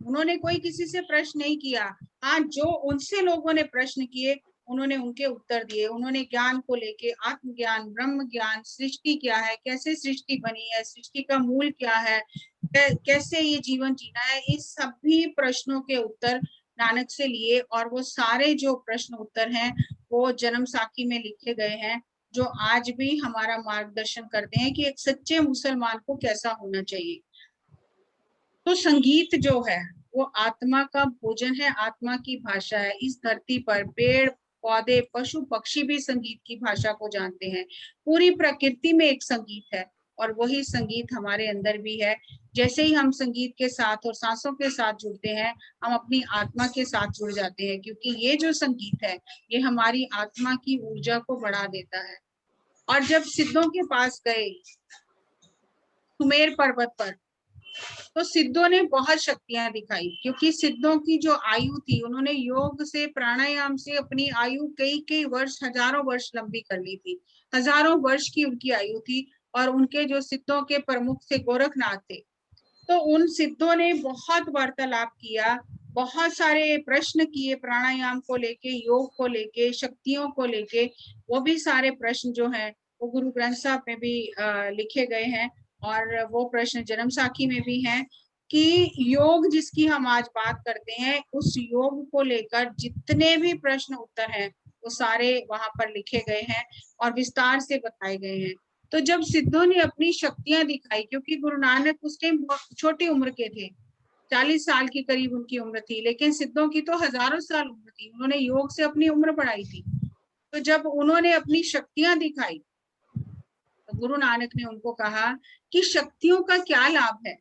उन्होंने कोई किसी से प्रश्न नहीं किया। हाँ, जो उनसे लोगों ने प्रश्न किए उन्होंने उनके उत्तर दिए। उन्होंने ज्ञान को लेके, आत्मज्ञान, ब्रह्म ज्ञान, सृष्टि क्या है, कैसे सृष्टि बनी है, सृष्टि का मूल क्या है, कैसे ये जीवन जीना है, इस सभी प्रश्नों के उत्तर नानक से लिए। और वो सारे जो प्रश्न उत्तर हैं वो जन्म साखी में लिखे गए हैं, जो आज भी हमारा मार्गदर्शन करते हैं कि एक सच्चे मुसलमान को कैसा होना चाहिए। तो संगीत जो है वो आत्मा का भोजन है, आत्मा की भाषा है। इस धरती पर पेड़ पौधे पशु पक्षी भी संगीत की भाषा को जानते हैं। पूरी प्रकृति में एक संगीत है और वही संगीत हमारे अंदर भी है। जैसे ही हम संगीत के साथ और सांसों के साथ जुड़ते हैं, हम अपनी आत्मा के साथ जुड़ जाते हैं, क्योंकि ये जो संगीत है ये हमारी आत्मा की ऊर्जा को बढ़ा देता है। और जब सिद्धों के पास गए सुमेर पर्वत पर, तो सिद्धों ने बहुत शक्तियां दिखाई, क्योंकि सिद्धों की जो आयु थी, उन्होंने योग से प्राणायाम से अपनी आयु कई कई वर्ष, हजारों वर्ष लंबी कर ली थी। हजारों वर्ष की उनकी आयु थी। और उनके जो सिद्धों के प्रमुख थे गोरखनाथ थे, तो उन सिद्धों ने बहुत वार्तालाप किया, बहुत सारे प्रश्न किए प्राणायाम को लेके, योग को लेके, शक्तियों को लेके। वो भी सारे प्रश्न जो हैं वो गुरु ग्रंथ साहब में भी लिखे गए हैं। और वो प्रश्न जन्म साखी में भी हैं कि योग जिसकी हम आज बात करते हैं, उस योग को लेकर जितने भी प्रश्न उत्तर हैं वो सारे वहां पर लिखे गए हैं और विस्तार से बताए गए हैं। तो जब सिद्धों ने अपनी शक्तियां दिखाई, क्योंकि गुरु नानक उस टाइम बहुत छोटी उम्र के थे, 40 साल के करीब उनकी उम्र थी, लेकिन सिद्धों की तो हजारों साल उम्र थी, उन्होंने योग से अपनी उम्र बढ़ाई थी। तो जब उन्होंने अपनी शक्तियां दिखाई, तो गुरु नानक ने उनको कहा कि शक्तियों का क्या लाभ है,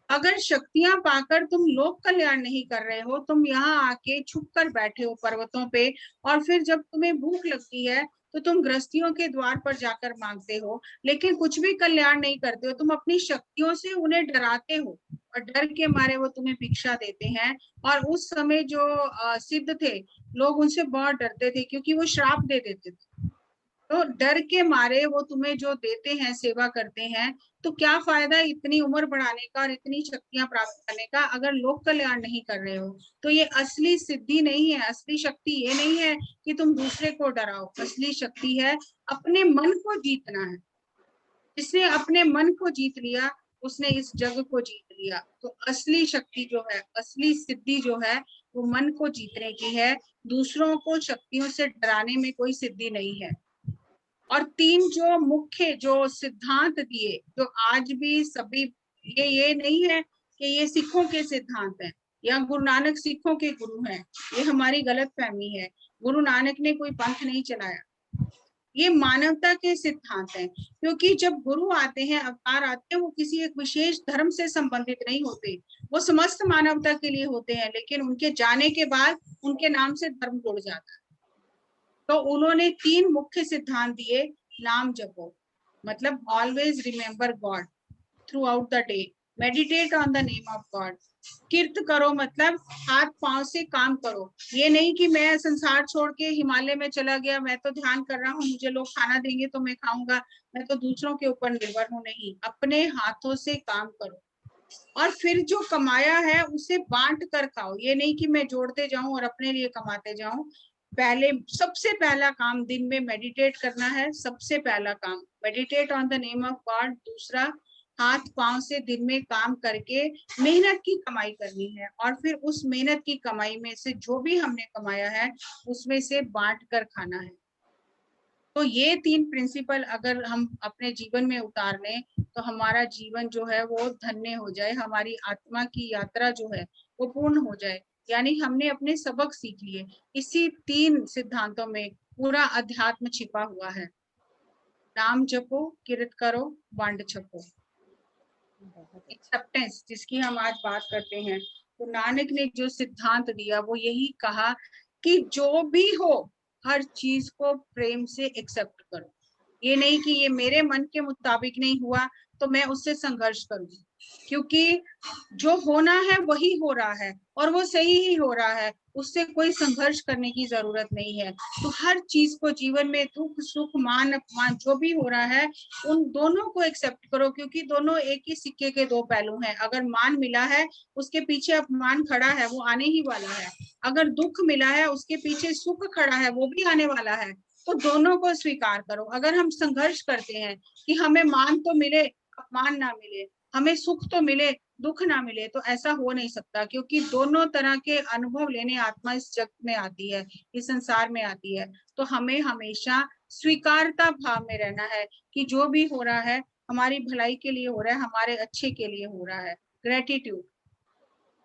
अगर शक्तियां पाकर तुम लोक कल्याण नहीं कर रहे हो, तुम यहाँ आके छुप कर बैठे हो पर्वतों पे, और फिर जब तुम्हें भूख लगती है तो तुम गृहस्थियों के द्वार पर जाकर मांगते हो, लेकिन कुछ भी कल्याण नहीं करते हो। तुम अपनी शक्तियों से उन्हें डराते हो और डर के मारे वो तुम्हें भिक्षा देते हैं। और उस समय जो सिद्ध थे, लोग उनसे बहुत डरते थे, क्योंकि वो श्राप दे देते थे। तो डर के मारे वो तुम्हें जो देते हैं, सेवा करते हैं, तो क्या फायदा इतनी उम्र बढ़ाने का और इतनी शक्तियां प्राप्त करने का, अगर लोक कल्याण नहीं कर रहे हो। तो ये असली सिद्धि नहीं है, असली शक्ति ये नहीं है कि तुम दूसरे को डराओ। असली शक्ति है अपने मन को जीतना है। जिसने अपने मन को जीत लिया, उसने इस जग को जीत लिया। तो असली शक्ति जो है, असली सिद्धि जो है, वो मन को जीतने की है। दूसरों को शक्तियों से डराने में कोई सिद्धि नहीं है। और 3 जो मुख्य जो सिद्धांत दिए, जो आज भी सभी, ये नहीं है कि ये सिखों के सिद्धांत हैं या गुरु नानक सिखों के गुरु हैं, ये हमारी गलत फहमी है। गुरु नानक ने कोई पंथ नहीं चलाया, ये मानवता के सिद्धांत हैं। क्योंकि जब गुरु आते हैं, अवतार आते हैं, वो किसी एक विशेष धर्म से संबंधित नहीं होते, वो समस्त मानवता के लिए होते हैं। लेकिन उनके जाने के बाद उनके नाम से धर्म जुड़ जाता है। तो उन्होंने 3 मुख्य सिद्धांत दिए। नाम जपो, मतलब always remember God throughout the day, meditate on the name of God. कीर्त करो, मतलब हाथ पांव से काम करो। ये नहीं कि मैं संसार छोड़ के हिमालय में चला गया, मैं तो ध्यान कर रहा हूँ, मुझे लोग खाना देंगे तो मैं खाऊंगा, मैं तो दूसरों के ऊपर निर्भर हूँ। नहीं, अपने हाथों से काम करो और फिर जो कमाया है उसे बांट कर खाओ। ये नहीं कि मैं जोड़ते जाऊं और अपने लिए कमाते जाऊं। पहले सबसे पहला काम दिन में मेडिटेट करना है, सबसे पहला काम meditate on the name of God. दूसरा, हाथ पांव से दिन में काम करके मेहनत की कमाई करनी है, और फिर उस मेहनत की कमाई में से जो भी हमने कमाया है उसमें से बांट कर खाना है। तो ये 3 प्रिंसिपल अगर हम अपने जीवन में उतार लें, तो हमारा जीवन जो है वो धन्य हो जाए, हमारी आत्मा की यात्रा जो है वो पूर्ण हो जाए। यानी हमने अपने सबक सीख लिए। इसी 3 सिद्धांतों में पूरा अध्यात्म छिपा हुआ है। नाम जपो, किरत करो, बांट छपो। एक्सेप्टेंस जिसकी हम आज बात करते हैं, तो नानक ने जो सिद्धांत दिया वो यही कहा कि जो भी हो, हर चीज को प्रेम से एक्सेप्ट करो। ये नहीं कि ये मेरे मन के मुताबिक नहीं हुआ तो मैं उससे संघर्ष करूंगी, क्योंकि जो होना है वही हो रहा है और वो सही ही हो रहा है, उससे कोई संघर्ष करने की जरूरत नहीं है। तो हर चीज को जीवन में, दुख सुख मान अपमान जो भी हो रहा है, उन दोनों को एक्सेप्ट करो, क्योंकि दोनों एक ही सिक्के के 2 पहलू हैं। अगर मान मिला है, उसके पीछे अपमान खड़ा है, वो आने ही वाला है। अगर दुख मिला है उसके पीछे सुख खड़ा है, वो भी आने वाला है, तो दोनों को स्वीकार करो। अगर हम संघर्ष करते हैं कि हमें मान तो मिले, अपमान ना मिले, हमें सुख तो मिले, दुख ना मिले, तो ऐसा हो नहीं सकता, क्योंकि दोनों तरह के अनुभव लेने आत्मा इस जगत में आती है, इस संसार में आती है। तो हमें हमेशा स्वीकारता भाव में रहना है कि जो भी हो रहा है हमारी भलाई के लिए हो रहा है, हमारे अच्छे के लिए हो रहा है। ग्रेटिट्यूड,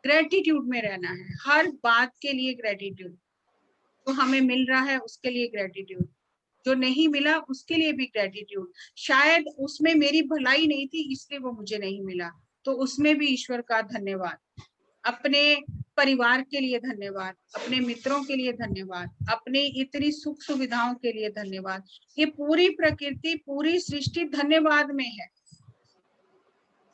ग्रेटिट्यूड में रहना है, हर बात के लिए ग्रेटिट्यूड। तो हमें मिल रहा है उसके लिए ग्रेटिट्यूड, जो नहीं मिला उसके लिए भी ग्रेटिट्यूड। शायद उसमें मेरी भलाई नहीं थी इसलिए वो मुझे नहीं मिला, तो उसमें भी ईश्वर का धन्यवाद। अपने परिवार के लिए धन्यवाद, अपने मित्रों के लिए धन्यवाद, अपने इतनी सुख सुविधाओं के लिए धन्यवाद। ये पूरी प्रकृति, पूरी सृष्टि धन्यवाद में है।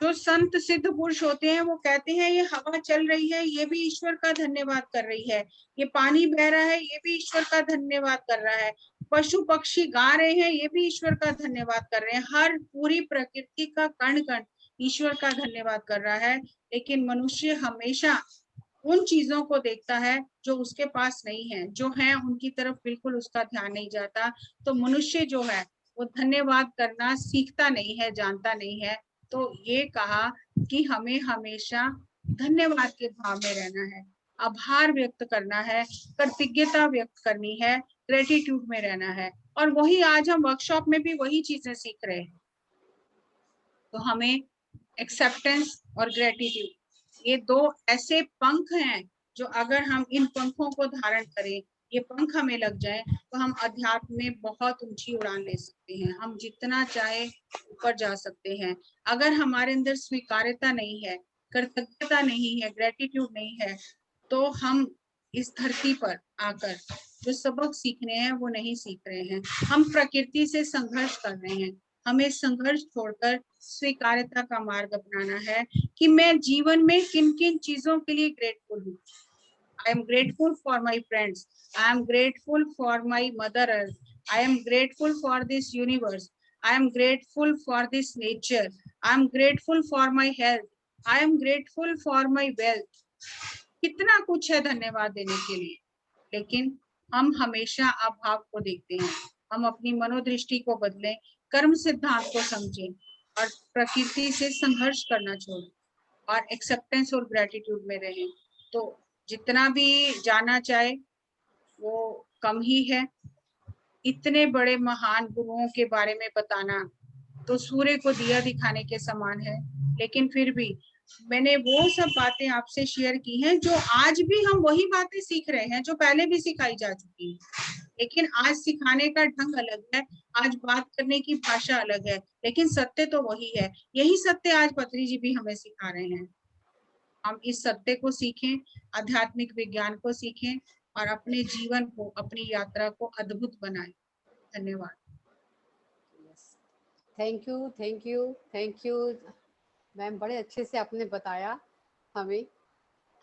जो संत सिद्ध पुरुष होते हैं वो कहते हैं ये हवा चल रही है, ये भी ईश्वर का धन्यवाद कर रही है, ये पानी बह रहा है, ये भी ईश्वर का धन्यवाद कर रहा है, पशु पक्षी गा रहे हैं, ये भी ईश्वर का धन्यवाद कर रहे हैं। हर पूरी प्रकृति का कण कण ईश्वर का धन्यवाद कर रहा है। लेकिन मनुष्य हमेशा उन चीजों को देखता है जो उसके पास नहीं है, जो है उनकी तरफ बिल्कुल उसका ध्यान नहीं जाता। तो मनुष्य जो है वो धन्यवाद करना सीखता नहीं है, जानता नहीं है। तो ये कहा कि हमें हमेशा धन्यवाद के भाव में रहना है, आभार व्यक्त करना है, कृतज्ञता व्यक्त करनी है, ग्रेटिट्यूड में रहना है। और वही आज हम वर्कशॉप में भी वही चीजें सीख रहे हैं। तो हमें एक्सेप्टेंस और ग्रेटिट्यूड, ये दो ऐसे पंख हैं जो अगर हम इन पंखों को धारण करें, ये पंख हमें लग जाए, तो हम अध्यात्म में बहुत ऊंची उड़ान ले सकते हैं, हम जितना चाहे ऊपर जा सकते हैं। अगर हमारे अंदर स्वीकार्यता नहीं है, कृतज्ञता नहीं है, ग्रेटिट्यूड नहीं है, तो हम इस धरती पर आकर जो सबक सीखने हैं वो नहीं सीख रहे हैं। हम प्रकृति से संघर्ष कर रहे हैं। हमें संघर्ष छोड़कर स्वीकार्यता का मार्ग अपनाना है कि मैं जीवन में किन किन चीजों के लिए ग्रेटफुल हूँ। I am grateful for my friends. I am grateful for my mother earth. I am grateful for this universe. I am grateful for this nature. I am grateful for my health. I am grateful for my wealth. कितना कुछ है धन्यवाद देने के लिए, लेकिन हम हमेशा अभाव को देखते हैं। हम अपनी मनोदृष्टि को बदलें, कर्म सिद्धांत को समझें और प्रकृति से संघर्ष करना छोड़ें और एक्सेप्टेंस और ग्रेटिट्यूड में रहें। तो जितना भी जाना चाहे वो कम ही है। इतने बड़े महान गुरुओं के बारे में बताना तो सूर्य को दिया दिखाने के समान है। लेकिन फिर भी मैंने वो सब बातें आपसे शेयर की हैं जो आज भी हम वही बातें सीख रहे हैं जो पहले भी सिखाई जा चुकी है, लेकिन आज सिखाने का ढंग अलग है, आज बात करने की भाषा अलग है, लेकिन सत्य तो वही है। यही सत्य आज पत्री जी भी हमें सिखा रहे हैं। हम इस सत्य को सीखें, आध्यात्मिक विज्ञान को सीखें और अपने जीवन को, अपनी यात्रा को अद्भुत बनाएं। धन्यवाद। Thank you, thank you, thank you ma'am. बड़े अच्छे से आपने बताया हमें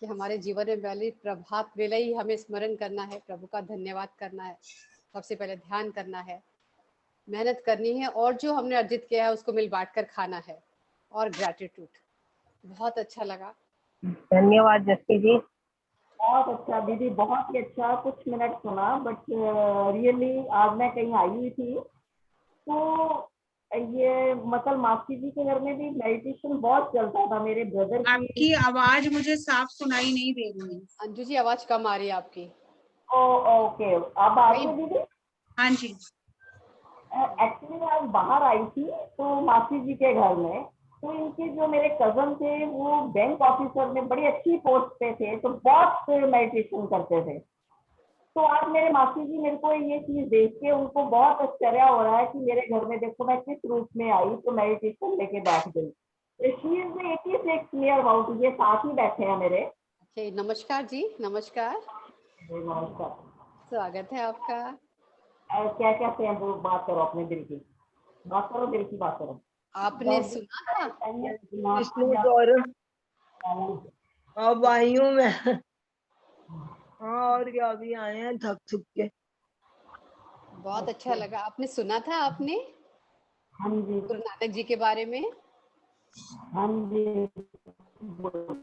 कि हमारे जीवन में पहले प्रभात वेला ही हमें स्मरण करना है, प्रभु का धन्यवाद करना है, सबसे पहले ध्यान करना है, मेहनत करनी है और जो हमने अर्जित किया है उसको मिल बांट कर खाना है और ग्रेटिट्यूड। बहुत अच्छा लगा। धन्यवाद जस्सी जी, बहुत अच्छा दीदी, बहुत ही अच्छा। कुछ मिनट सुना बट रियली आज मैं कहीं आई हुई थी तो ये मतलब मासी जी के घर में भी मेडिटेशन बहुत चलता था मेरे ब्रदर की। आपकी आवाज मुझे साफ सुनाई नहीं दे रही है। अंजू जी आवाज कम आ रही है आपकी। ओके, अब आ रही है दीदी? हाँ जी। एक्चुअली मैं आज बाहर आई थी तो मासी जी के घर में, तो इनके जो मेरे कजन थे वो बैंक ऑफिसर में बड़ी अच्छी पोस्ट पे थे, तो बहुत मेडिटेशन करते थे। तो आज मेरे मासी जी मेरे को ये चीज देख के उनको बहुत आश्चर्य हो रहा है कि मेरे घर में देखो मैं किस रूप में आई, तो मेडिटेशन लेके बैठ गई। She is the 86 near about, ये साथ ही बैठे हैं मेरे। अच्छा, नमस्कार जी। नमस्कार, नमस्कार, स्वागत है आपका। क्या कहते हैं वो, बात करो अपने दिल की बात करो, दिल की बात करो। आपने सुना था कृष्ण गौरव भाइयों में, हाँ और क्या, अभी आए हैं थक थक के। बहुत अच्छा लगा। आपने सुना था आपने हाँ जी, गुरु नानक जी के बारे में? हाँ जी, वेरी गुड।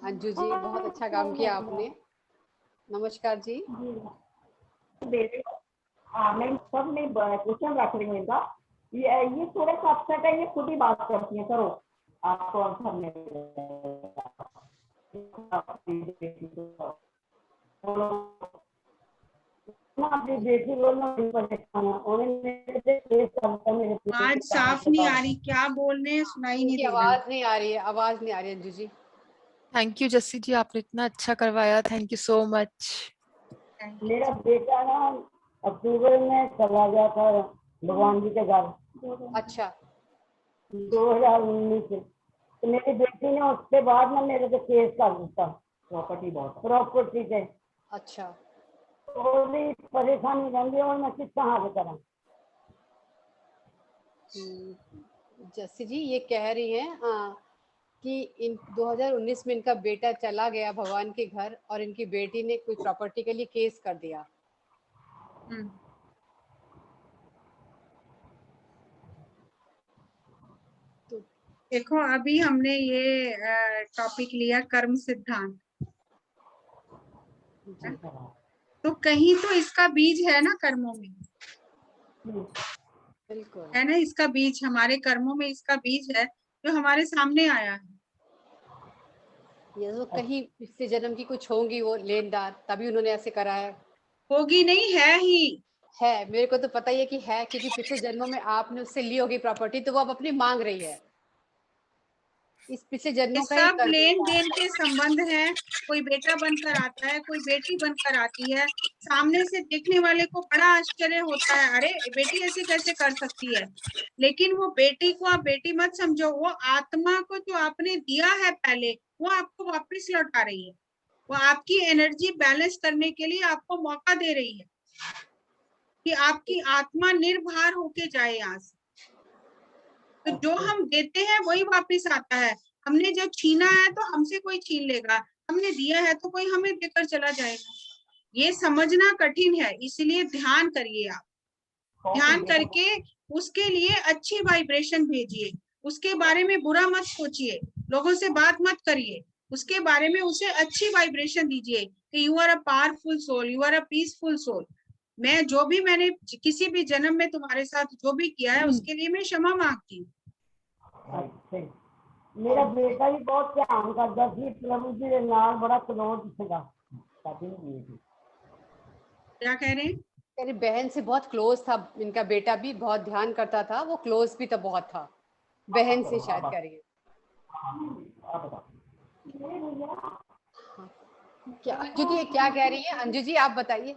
अंजू जी, बहुत अच्छा काम किया आपने। नमस्कार जी। मैं सब में क्वेश्चन रख रही हूँ इनका। ये थोड़ा सा अपसेट है, ये खुद ही बात करती है। करो आपको आंसर आज साफ नहीं आ रही, क्या बोल रहे हैं सुनाई नहीं इनकी दे रहा। आवाज नहीं आ रही है, आवाज नहीं आ रही है अंजू जी। थैंक यू जस्सी जी, आपने इतना अच्छा करवाया, थैंक यू सो मच। मेरा बेटा ना अक्टूबर में चला गया था भगवान जी के घर। अच्छा 2019 से। तो मेरी बेटी ने उसके बाद ना मेरे पे केस कर दिया प्रॉपर्टी पे। अच्छा। थोड़ी परेशानी रहती और मैं किस कहाँ से करूँ। जस्सी जी ये कह रही हैं कि इन 2019 में इनका बेटा चला गया भगवान के घर और इनकी बेटी ने कोई प्रॉपर्टी के लिए केस कर दिया। तो देखो अभी हमने ये टॉपिक लिया कर्म सिद्धांत, तो कहीं तो इसका बीज है ना कर्मों में, बिल्कुल है ना, इसका बीज हमारे कर्मों में, इसका बीज है जो हमारे सामने आया है। ये तो कहीं पिछले जन्म की कुछ होंगी वो लेनदार, तभी उन्होंने ऐसे करा है। होगी नहीं, है ही है, मेरे को तो पता ही है कि है, क्योंकि पिछले जन्मों में आपने उससे ली होगी प्रॉपर्टी, तो वो अब अपनी मांग रही है। इस पिछले ये जन्मों का ही सब कर्म लेन है। देन के संबंध है। कोई बेटा बनकर आता है, कोई बेटी बनकर आती है, सामने से देखने वाले को बड़ा आश्चर्य होता है, अरे बेटी ऐसे कैसे कर सकती है। लेकिन वो बेटी को आप बेटी मत समझो, वो आत्मा को जो आपने दिया है पहले, वो आपको वापस लौटा रही है। वो आपकी एनर्जी बैलेंस करने के लिए आपको मौका दे रही है कि आपकी आत्मा निर्भर होके जाए यहाँ से। तो जो हम देते हैं वही वापस आता है। हमने जब छीना है तो हमसे कोई छीन लेगा, हमने दिया है तो कोई हमें देकर चला जाएगा। ये समझना कठिन है, इसलिए ध्यान करिए आप। ध्यान करके उसके लिए अच्छी वाइब्रेशन भेजिए, उसके बारे में बुरा मत सोचिए, लोगों से बात मत करिए, उसके बारे में उसे अच्छी वाइब्रेशन दीजिए कि you are a powerful soul, you are a peaceful soul. मैं जो भी मैंने किसी भी जन्म में तुम्हारे साथ जो भी किया है उसके लिए मैं क्षमा मांगती हूँ। मेरा बेटा भी बहुत ध्यान करता थी, प्रभु जी के नाम बड़ा क्लोज था। क्या कह रहे हैं? मेरी बहन से बहुत क्लोज था इनका बेटा भी, बहुत ध्यान करता था, वो क्लोज भी तो बहुत था बहन से शायद करिए। क्या अंजू जी क्या कह रही है? अंजू जी आप बताइए।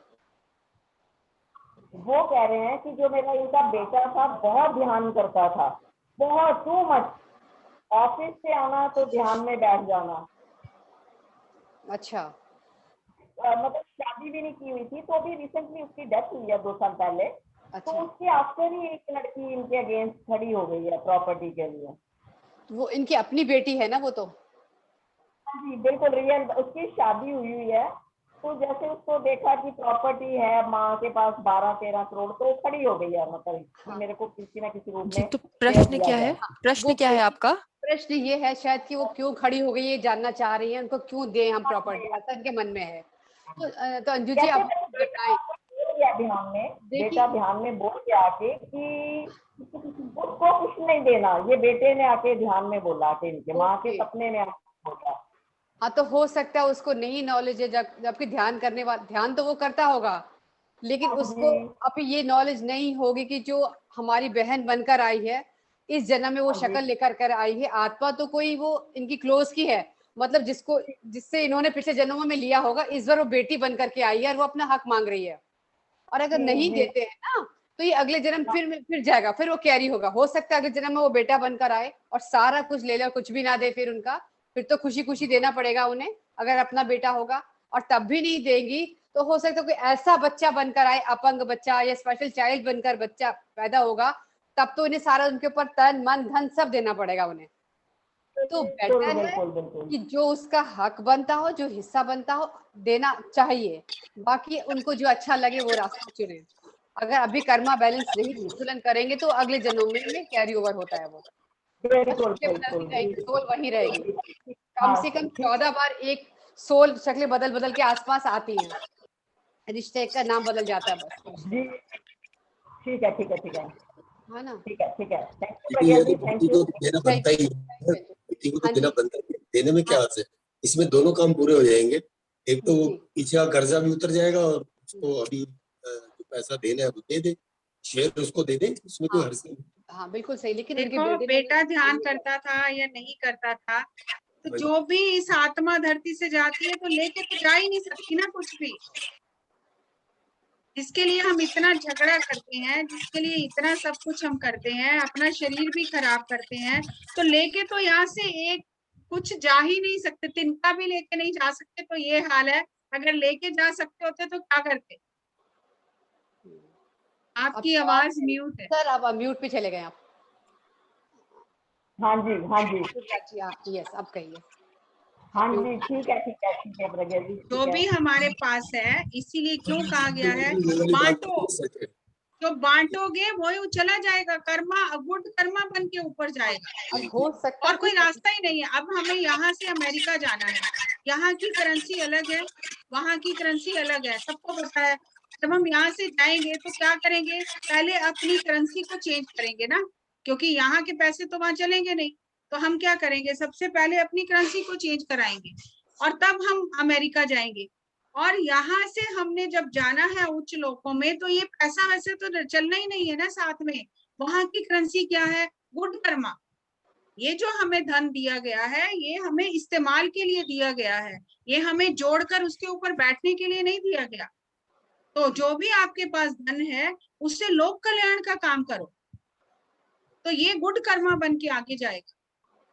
वो कह रहे हैं कि जो मेरा इनका बेटा था बहुत ध्यान करता था, बहुत टू मच। ऑफिस से आना तो ध्यान में बैठ जाना। अच्छा। मतलब शादी भी नहीं की हुई थी, तो अभी रिसेंटली उसकी डेथ हुई है 2 साल पहले। अच्छा। तो उसके आफ्टर ही एक लड़की इनके अगेंस्ट खड़ी हो गई है प्रॉपर्टी के लिए। वो इनकी अपनी बेटी है ना वो तो? जी बिल्कुल रियल, उसकी शादी हुई है। तो जैसे उसको देखा कि प्रॉपर्टी है माँ के पास 12-13 करोड़, तो खड़ी हो गई है। मतलब मेरे को किसी ना किसी रूप जी में तो प्रश्न क्या है, प्रश्न क्या है आपका? प्रश्न ये है शायद कि वो क्यों खड़ी हो गई, ये जानना चाह रही है, उनको क्यों दे हम प्रॉपर्टी, ऐसा इनके मन में है। तो अंजू जी आप बताएं। ध्यान में बेटा ध्यान में बोल के आके कि उसको कुछ नहीं देना, ये बेटे ने आके ध्यान में बोला कि इनके माँ के सपने में आके बोला। हाँ तो हो सकता है उसको नहीं नॉलेज है, जबकि ध्यान करने वाला ध्यान तो वो करता होगा, लेकिन उसको अभी ये नॉलेज नहीं होगी कि जो हमारी बहन बनकर आई है इस जन्म में वो शक्ल लेकर कर आई है, आत्मा तो कोई वो इनकी क्लोज की है, मतलब जिससे इन्होंने पिछले जन्मों में लिया होगा, इस बार वो बेटी बन करके आई है और वो अपना हक मांग रही है। और अगर नहीं देते हैं ना तो ये अगले जन्म फिर जाएगा, फिर वो कैरी होगा। हो सकता है अगले जन्म में वो बेटा बनकर आए और सारा कुछ ले ले और कुछ भी ना दे, फिर तो खुशी खुशी देना पड़ेगा उन्हें अगर अपना बेटा होगा। और तब भी नहीं देंगी तो हो सकता है कोई ऐसा बच्चा बनकर आए, अपंग बच्चा या स्पेशल चाइल्ड बनकर बच्चा पैदा होगा, तब तो इन्हें सारा उनके ऊपर तन मन धन सब देना पड़ेगा उन्हें। तो बेटर है कि जो उसका हक बनता हो, जो हिस्सा बनता हो देना चाहिए, बाकी उनको जो अच्छा लगे वो रास्ता चुने। अगर अभी कर्मा बैलेंस नहीं संतुलन करेंगे तो अगले जन्मों में कैरी ओवर होता है, वो सोल वही रहेगी, कम से कम 14 बार एक सोल शक्लें बदल बदल के आसपास आती हैं, रिश्ते का नाम बदल जाता है बस। जी ठीक है ठीक है ठीक है है ना? ठीक है ठीक है। थैंक यू बेटी है प्रज्ञा जी, तो थैंक बेटी यू। को देना बनता ही है, बेटी को तो हाँ देना जी। बनता ही है, देने में क्या अर्थ है, इसमें दोनों काम पूरे हो जाएंगे। एक तो जी। पीछे का कर्जा भी उतर जाएगा और उसको अभी जो पैसा देना है वो दे दे, शेयर उसको दे दे, उसमें कोई हाँ हर्ज नहीं। हाँ बिल्कुल सही, लेकिन उनके देखो बेटे ने बेटा ध्यान भी- करता था या नहीं करता था, तो हाँ जी। जो भी इस आत्मा धरती से जाती है तो लेके तो जा ही नहीं सकती ना कुछ भी। जिसके लिए हम इतना झगड़ा करते हैं, जिसके लिए इतना सब कुछ हम करते हैं, अपना शरीर भी खराब करते हैं, तो लेके तो यहाँ से एक कुछ जा ही नहीं सकते, तिनका भी लेके नहीं जा सकते। तो ये हाल है, अगर लेके जा सकते होते तो क्या करते। आपकी आवाज म्यूट है। सर अब म्यूट पे चले गए आप। हाँ जी हाँ जी यस अब कहिए। हाँ जी ठीक है प्रज्ञा जी, जो ठीक भी है। हमारे पास है, इसीलिए क्यों कहा गया है ये वाली बात बांटो। बिल्कुल सच है। जो बांटोगे वो चला जाएगा, कर्मा गुड कर्मा बन के ऊपर जाएगा, अब हो सकता और है कोई रास्ता ही नहीं है। अब हमें यहाँ से अमेरिका जाना है, यहाँ की करेंसी अलग है, वहाँ की करेंसी अलग है, सबको पता है। जब हम यहाँ से जाएंगे तो क्या करेंगे, पहले अपनी करेंसी को चेंज करेंगे ना, क्योंकि यहाँ के पैसे तो वहां चलेंगे नहीं। तो हम क्या करेंगे, सबसे पहले अपनी करेंसी को चेंज कराएंगे और तब हम अमेरिका जाएंगे। और यहाँ से हमने जब जाना है उच्च लोकों में, तो ये पैसा वैसे तो चलना ही नहीं है ना साथ में। वहां की करेंसी क्या है, गुड कर्मा। ये जो हमें धन दिया गया है, ये हमें इस्तेमाल के लिए दिया गया है, ये हमें जोड़कर उसके ऊपर बैठने के लिए नहीं दिया गया। तो जो भी आपके पास धन है, उससे लोक कल्याण का काम करो, तो ये गुड कर्मा बन के आगे जाएगा।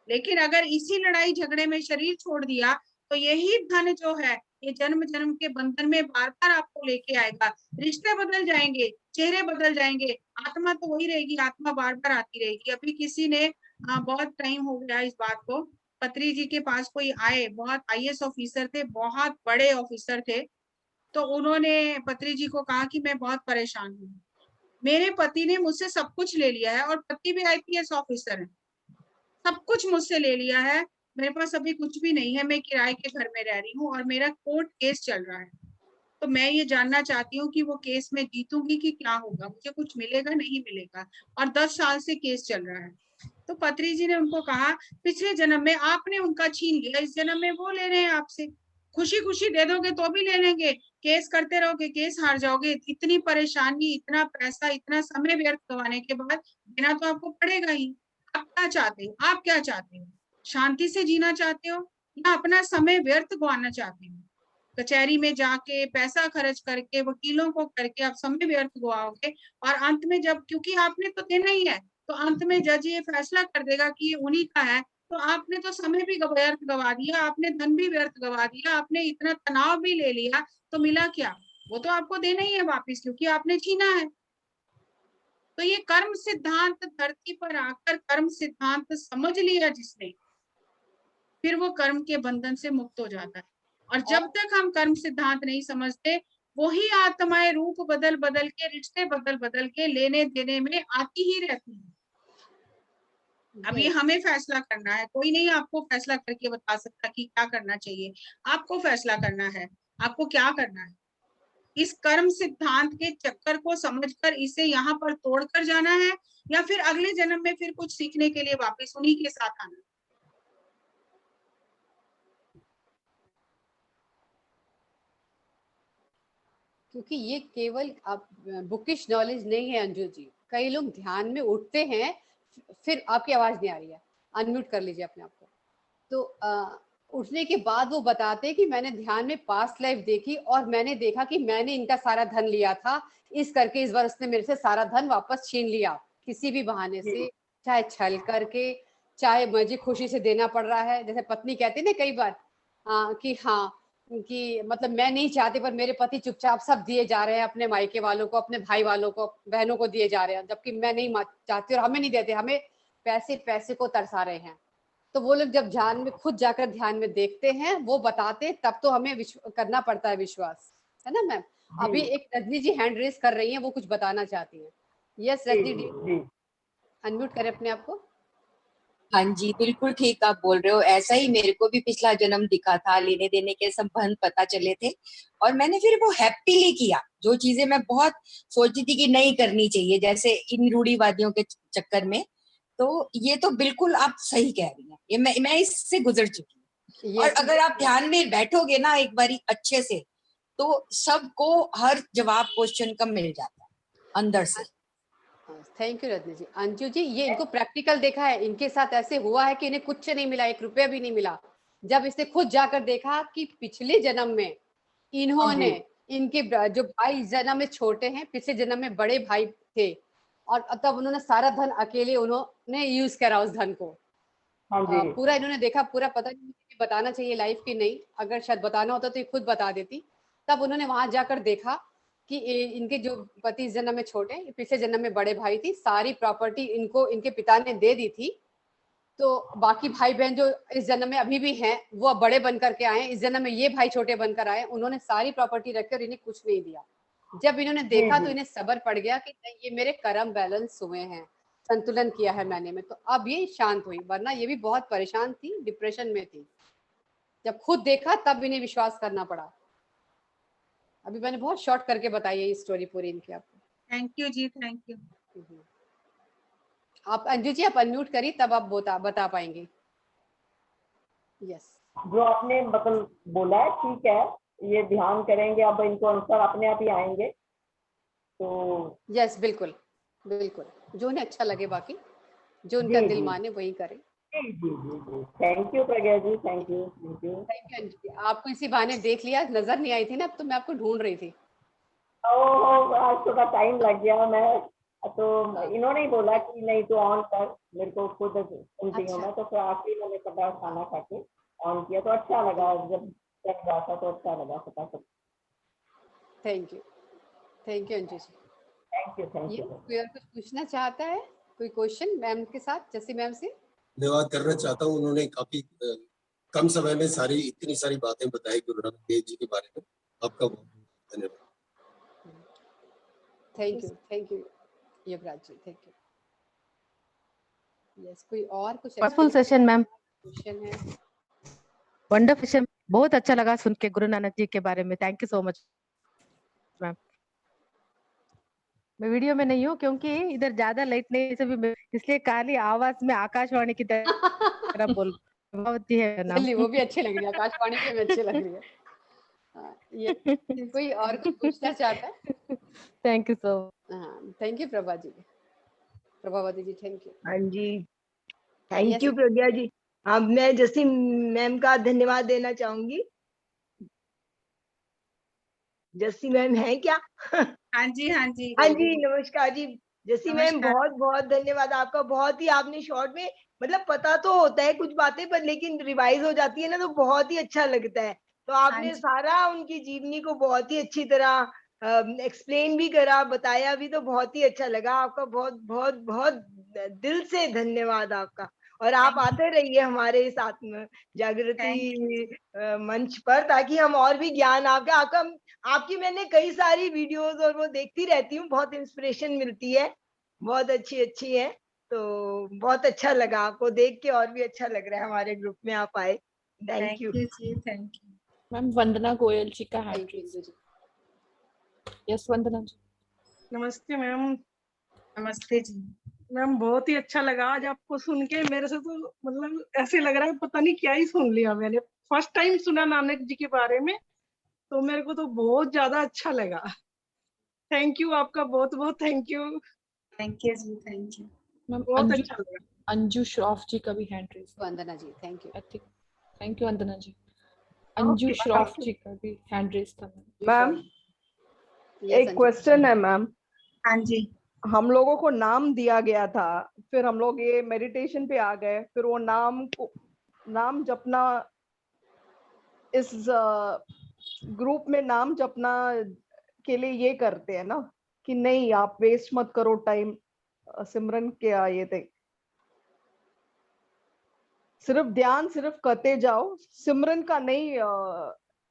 लेकिन अगर इसी लड़ाई झगड़े में शरीर छोड़ दिया, तो यही धन जो है, ये जन्म जन्म के बंधन में बार बार आपको लेके आएगा। रिश्ते बदल जाएंगे, चेहरे बदल जाएंगे, आत्मा तो वही रहेगी, आत्मा बार बार आती रहेगी। अभी किसी ने बहुत टाइम हो गया इस बात को, पत्री जी के पास कोई आए, बहुत आईएएस ऑफिसर थे, बहुत बड़े ऑफिसर थे। तो उन्होंने पत्री जी को कहा कि मैं बहुत परेशान हूँ, मेरे पति ने मुझसे सब कुछ ले लिया है, और पति भी आईपीएस ऑफिसर है, सब कुछ मुझसे ले लिया है, मेरे पास अभी कुछ भी नहीं है, मैं किराए के घर में रह रही हूँ और मेरा कोर्ट केस चल रहा है। तो मैं ये जानना चाहती हूँ कि वो केस में जीतूंगी कि क्या होगा, मुझे कुछ मिलेगा नहीं मिलेगा, और 10 साल से केस चल रहा है। तो पत्री जी ने उनको कहा, पिछले जन्म में आपने उनका छीन लिया, इस जन्म में वो ले रहे हैं आपसे, खुशी खुशी दे दोगे तो भी ले लेंगे, केस करते रहोगे, केस हार जाओगे, इतनी परेशानी, इतना पैसा, इतना समय व्यर्थ गंवाने के बाद देना तो आपको पड़ेगा ही। आप क्या चाहते हो, आप क्या चाहते हो, शांति से जीना चाहते हो या अपना समय व्यर्थ गंवाना चाहते हो। कचहरी में जाके पैसा खर्च करके, वकीलों को करके आप समय व्यर्थ गवाओगे, और अंत में जब, क्योंकि आपने तो देना ही है, तो अंत में जज ये फैसला कर देगा कि ये उन्हीं का है, तो आपने तो समय भी व्यर्थ गवा दिया, आपने धन भी व्यर्थ गवा दिया, आपने इतना तनाव भी ले लिया, तो मिला क्या, वो तो आपको देना ही है वापिस, क्योंकि आपने छीना है। तो ये कर्म सिद्धांत, धरती पर आकर कर्म सिद्धांत समझ लिया जिसने, फिर वो कर्म के बंधन से मुक्त हो जाता है। और जब तक हम कर्म सिद्धांत नहीं समझते, वही आत्माएं रूप बदल बदल के, रिश्ते बदल बदल के लेने देने में आती ही रहती है। अब ये हमें फैसला करना है, कोई नहीं आपको फैसला करके बता सकता कि क्या करना चाहिए। आपको फैसला करना है, आपको क्या करना है। इस कर्म सिद्धांत के चक्कर को समझकर इसे यहाँ पर तोड़कर जाना है, या फिर अगले जन्म में फिर कुछ सीखने के लिए वापस उन्हीं के साथ आना है। क्योंकि ये केवल आप बुकिश नॉलेज नहीं है अंजू जी, कई लोग ध्यान में उठते हैं, फिर आपकी आवाज नहीं आ रही है, अनम्यूट कर लीजिए अपने आप को। तो उठने के बाद वो बताते हैं कि मैंने ध्यान में पास्ट लाइफ देखी और मैंने देखा कि मैंने इनका सारा धन लिया था, इस करके इस बार उसने मेरे से सारा धन वापस छीन लिया, किसी भी बहाने से, चाहे छल करके, चाहे मुझे खुशी से देना पड़ रहा है। जैसे पत्नी कहती ना कई बार कि हाँ, कि मतलब मैं नहीं चाहती पर मेरे पति चुपचाप सब दिए जा रहे हैं, अपने मायके वालों को, अपने भाई वालों को, बहनों को दिए जा रहे हैं, जबकि मैं नहीं चाहती और हमें नहीं देते, हमें पैसे पैसे को तरसा रहे हैं। तो वो लोग जब ध्यान में खुद जाकर ध्यान में देखते हैं, वो बताते, तब तो हमें करना पड़ता है विश्वास, है ना मैम। अभी एक रजनी जी हैंड रेस कर रही हैं, वो कुछ बताना चाहती हैं। यस रजनी जी, अनम्यूट करें अपने आप को। हाँ जी, बिल्कुल ठीक आप बोल रहे हो। ऐसा ही मेरे को भी पिछला जन्म दिखा था, लेने देने के संबंध पता चले थे और मैंने फिर वो हैप्पीली किया। जो चीजें मैं बहुत सोचती थी कि नहीं करनी चाहिए, जैसे इन रूढ़िवादियों के चक्कर में, तो ये तो बिल्कुल आप सही कह रही हैं। ये मैं इससे गुजर चुकी हूँ। और Yes, अगर आप ध्यान में बैठोगे ना एक बारी अच्छे से, तो सबको हर जवाब क्वेश्चन का मिल जाता है अंदर से। थैंक यू रजनी जी। अंजू जी, ये इनको प्रैक्टिकल देखा है, इनके साथ ऐसे हुआ है कि इन्हें कुछ नहीं मिला, 1 रुपया भी नहीं मिला। जब इसने खुद जाकर देखा कि पिछले जन्म में इन्होंने, इनके जो भाई जन्म में छोटे हैं, पिछले जन्म में बड़े भाई थे, और तब उन्होंने सारा धन अकेले उन्होंने यूज करा उस धन को। हाँ जी। पूरा इन्होंने देखा, पूरा पता नहीं मुझे बताना चाहिए लाइफ की नहीं, अगर शायद बताना होता तो ये खुद बता देती। तब उन्होंने वहां जाकर देखा कि इनके जो पति इस जन्म में छोटे, पिछले जन्म में बड़े भाई थी, सारी प्रॉपर्टी इनको इनके पिता ने दे दी थी। तो बाकी भाई बहन जो इस जन्म में अभी भी हैं, वो बड़े बनकर के आए, इस जन्म में ये भाई छोटे बनकर आए, उन्होंने सारी प्रॉपर्टी रखी और इन्हें कुछ नहीं दिया। जब इन्होंने देखा तो इन्हें सबर पड़ गया कि नहीं, ये मेरे कर्म बैलेंस हुए हैं, संतुलन किया है मैंने में, तो अब ये शांत हुई। वरना ये भी बहुत परेशान थी, डिप्रेशन में थी। जब खुद देखा तब इन्हें विश्वास करना पड़ा। अभी मैंने बहुत शॉर्ट करके बताई है ये स्टोरी पूरी इनकी आपको। थैंक यू जी, थैंक यू। आप अंजू जी, आप अनम्यूट करिए, तब आप बता पाएंगे। यस, जो आपने मतलब बोला है ठीक है, ये ध्यान करेंगे, अब इनको आंसर अपने आप ही आएंगे। तो यस, बिल्कुल बिल्कुल, जो उन्हें अच्छा लगे, बाकी जो उनका दिल माने वही करें। जी जी जी जी, thank you Pragya ji, thank you thank you. Thank you Anju ji, आपको इसी बहाने देख लिया, नजर नहीं आई थी ना, अब तो मैं आपको ढूंढ रही थी। ओह, आज थोड़ा टाइम लग गया। मैं तो इन्होंने ही बोला कि नहीं तो ऑन कर, मेरे को खुद सुनती हूँ मैं, तो फिर आखिर मैंने पता खाना खा के ऑन किया, तो अच्छा लगा। जब चल रहा था तो अच्छा लगा फटाफट। Thank you Anju ji. Thank you thank ये यू। कोई और कुछ पूछना चाहता है, कोई क्वेश्चन मैम के साथ, जैसी मैम से? धन्यवाद करना चाहता हूँ, उन्होंने काफी कम समय में इतनी सारी बातें बताई गुरु नानक देव जी के बारे में। आपका बहुत धन्यवाद। Thank you Yuvraj ji, thank you. Yes, कोई और कुछ वंडरफुल सेशन मैम, क्वेश्चन है? वंडरफुल सेशन, बहुत अच्छा लगा सुन के गुरु नानक जी के बारे में। Thank you so much ma'am. मैं वीडियो में नहीं हूँ क्योंकि इधर ज्यादा लाइट नहीं से भी, इसलिए काली आवाज में आकाशवाणी की तरह बोल है नाम। वो भी अच्छी लग रही है, आकाशवाणी भी हमें अच्छी लग रही है। ये कोई और कुछ पूछना चाहता है? Thank you so. हाँ, thank you Prabhavati ji, thank you. हाँ जी, थैंक यू प्रज्ञा जी। अब मैं जसी मैम का धन्यवाद देना चाहूंगी। जसी मैम है क्या? हाँ जी, हाँ जी, हाँ जी, नमस्कार जी। जसी मैम, नमस्कार। बहुत बहुत धन्यवाद आपका। बहुत ही आपने शॉर्ट में, मतलब पता तो होता है कुछ बातें पर, लेकिन रिवाइज हो जाती है ना, तो बहुत ही अच्छा लगता है। तो आपने सारा उनकी जीवनी को बहुत ही अच्छी तरह एक्सप्लेन भी करा, बताया भी, तो बहुत ही अच्छा लगा। आपका बहुत बहुत बहुत दिल से धन्यवाद आपका। और आप आते रहिए हमारे साथ में जागृति मंच पर, ताकि हम और भी ज्ञान आपकी मैंने कई सारी वीडियोस और वो देखती रहती हूँ, बहुत इंस्पिरेशन मिलती है, बहुत अच्छी है। तो बहुत अच्छा लगा आपको देख के, और भी अच्छा लग रहा है हमारे ग्रुप में आप आए। थैंक यू जी, thank you ma'am. Vandana Goyal ji का hand raise. Yes Vandana ji. नमस्ते मैम। नमस्ते जी मैम, बहुत ही अच्छा लगा आज आपको सुन के। मेरे से तो मतलब ऐसे लग रहा है पता नहीं क्या ही सुन लिया मैंने। फर्स्ट टाइम सुना नानक जी के बारे में, तो मेरे को तो बहुत ज्यादा अच्छा लगा। थैंक यू आपका, बहुत बहुत थैंक यू। जी, थैंक यू मैम बहुत अच्छा लगा। अंजू श्रॉफ जी का भी hand raise. Vandana ji, thank you. Thank you Vandana ji. Anju Shroff ji का भी हैंड रेज था मैम। एक क्वेश्चन है मैम। हाँ जी। हम लोगों को नाम दिया गया था, फिर हम लोग ये मेडिटेशन पे आ गए, फिर वो नाम जपना, इस ग्रुप में नाम जपना के लिए ये करते हैं ना कि नहीं आप वेस्ट मत करो टाइम, सिमरन के आए थे, सिर्फ ध्यान सिर्फ करते जाओ, सिमरन का नहीं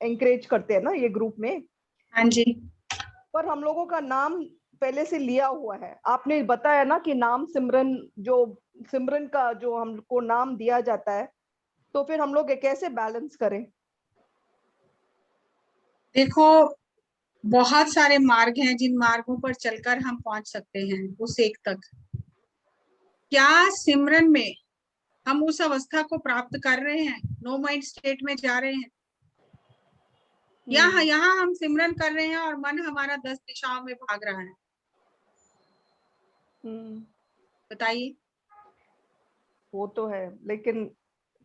एंकरेज करते हैं ना ये ग्रुप में। हाँ जी। पर हम लोगों का नाम पहले से लिया हुआ है। आपने बताया ना कि नाम सिमरन, जो सिमरन का जो हमको नाम दिया जाता है, तो फिर हम लोग कैसे बैलेंस करें? देखो, बहुत सारे मार्ग हैं जिन मार्गों पर चलकर हम पहुंच सकते हैं उस एक तक। क्या सिमरन में हम उस अवस्था को प्राप्त कर रहे हैं, नो माइंड स्टेट में जा रहे हैं, या यहाँ हम सिमरन कर रहे हैं और मन हमारा 10 दिशाओं में भाग रहा है? बताइए। वो तो है, लेकिन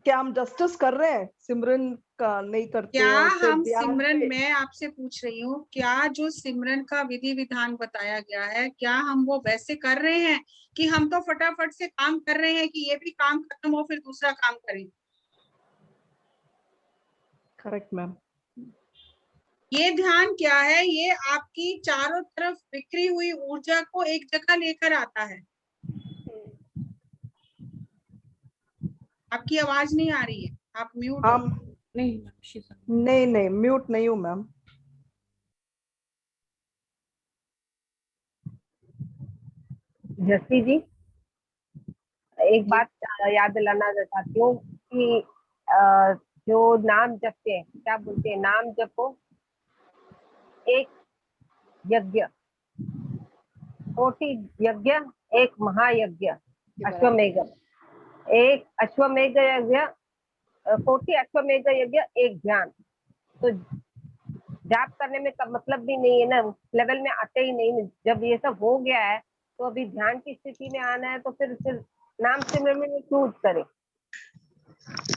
क्या हम जस्टिस कर रहे हैं? सिमरन का नहीं करते क्या हैं, सिर्फ हम ध्यान सिमरन, पे। मैं आपसे पूछ रही हूँ, क्या जो सिमरन का विधि विधान बताया गया है, क्या हम वो वैसे कर रहे हैं कि हम तो फटाफट से काम कर रहे हैं कि ये भी काम खत्म हो फिर दूसरा काम करें? Correct ma'am. ये ध्यान क्या है? ये आपकी चारों तरफ बिखरी हुई ऊर्जा को एक जगह लेकर आता है। आपकी आवाज नहीं आ रही है, आप म्यूट हो। नहीं म्यूट नहीं हूँ मैम। जस्सी जी, एक बात याद दिलाना चाहती हूँ कि जो नाम जपते हैं, क्या बोलते हैं, नाम जपो एक यज्ञ, कोटि यज्ञ एक महायज्ञ, अश्वमेघ, एक अश्वमेघ यज्ञ, कोटि अश्वमेघ यज्ञ एक ध्यान। तो जाप करने में का मतलब भी नहीं है ना, लेवल में आते ही नहीं। जब ये सब हो गया है तो अभी ध्यान की स्थिति में आना है, तो फिर नाम सिमरन में क्यों करें,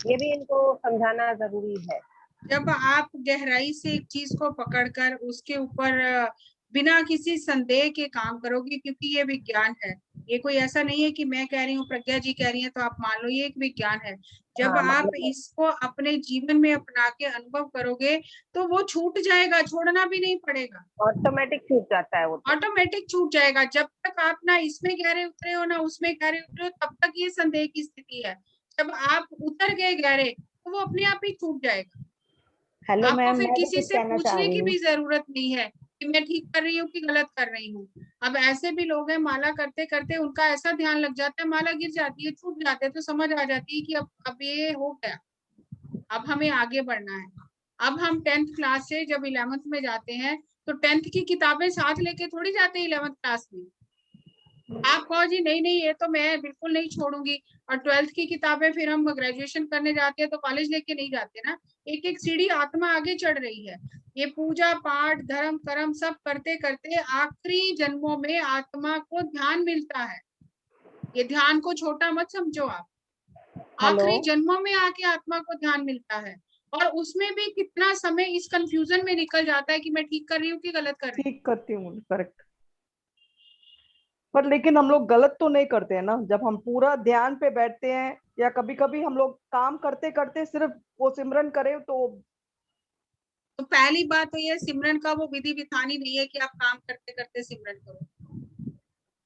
ये भी इनको समझाना जरूरी है। जब आप गहराई से एक चीज को पकड़कर उसके ऊपर बिना किसी संदेह के काम करोगे, क्योंकि ये विज्ञान है, ये कोई ऐसा नहीं है कि मैं कह रही हूँ, प्रज्ञा जी कह रही है तो आप मान लो, ये एक विज्ञान है। जब आप इसको अपने जीवन में अपना के अनुभव करोगे तो वो छूट जाएगा, छोड़ना भी नहीं पड़ेगा, ऑटोमेटिक छूट जाता है, वो ऑटोमेटिक छूट जाएगा। जब तक आप ना इसमें गहरे उतरे हो ना उसमें गहरे उतरे हो, तब तक ये संदेह की स्थिति है। जब आप उतर गए गहरे तो वो अपने आप ही छूट जाएगा। हेलो आपको मैम, फिर मैं भी किसी कुछ से कहना चाह पूछने रही की हूँ। भी जरूरत नहीं है कि मैं ठीक कर रही हूँ कि गलत कर रही हूँ। अब ऐसे भी लोग हैं, माला करते करते उनका ऐसा ध्यान लग जाता है, माला गिर जाती है, छूट जाते हैं, तो समझ आ जाती है कि अब ये हो गया, अब हमें आगे बढ़ना है। अब हम 10th क्लास से जब 11th में जाते हैं तो 10th की किताबें साथ लेके थोड़ी जाते हैं 11th क्लास में। आप कहो जी नहीं नहीं ये तो मैं बिल्कुल नहीं छोड़ूंगी, और 12th की किताबें फिर हम ग्रेजुएशन करने जाते हैं तो कॉलेज लेके नहीं जाते ना। एक एक सीढ़ी आत्मा आगे चढ़ रही है। ये पूजा पाठ धर्म कर्म सब करते करते आखिरी जन्मों में आत्मा को ध्यान मिलता है। ये ध्यान को छोटा मत समझो आप, आखिरी जन्मों में आके आत्मा को ध्यान मिलता है। और उसमें भी कितना समय इस कंफ्यूजन में निकल जाता है कि मैं ठीक कर रही हूँ कि गलत कर रही हूँ। ठीक करती हूँ, करेक्ट। पर लेकिन हम लोग गलत तो नहीं करते हैं ना, जब हम पूरा ध्यान पे बैठते हैं, या कभी कभी हम लोग काम करते करते सिर्फ वो सिमरन करें तो पहली बात तो ये, सिमरन का वो विधि विधान ही नहीं है कि आप काम करते करते सिमरन करो।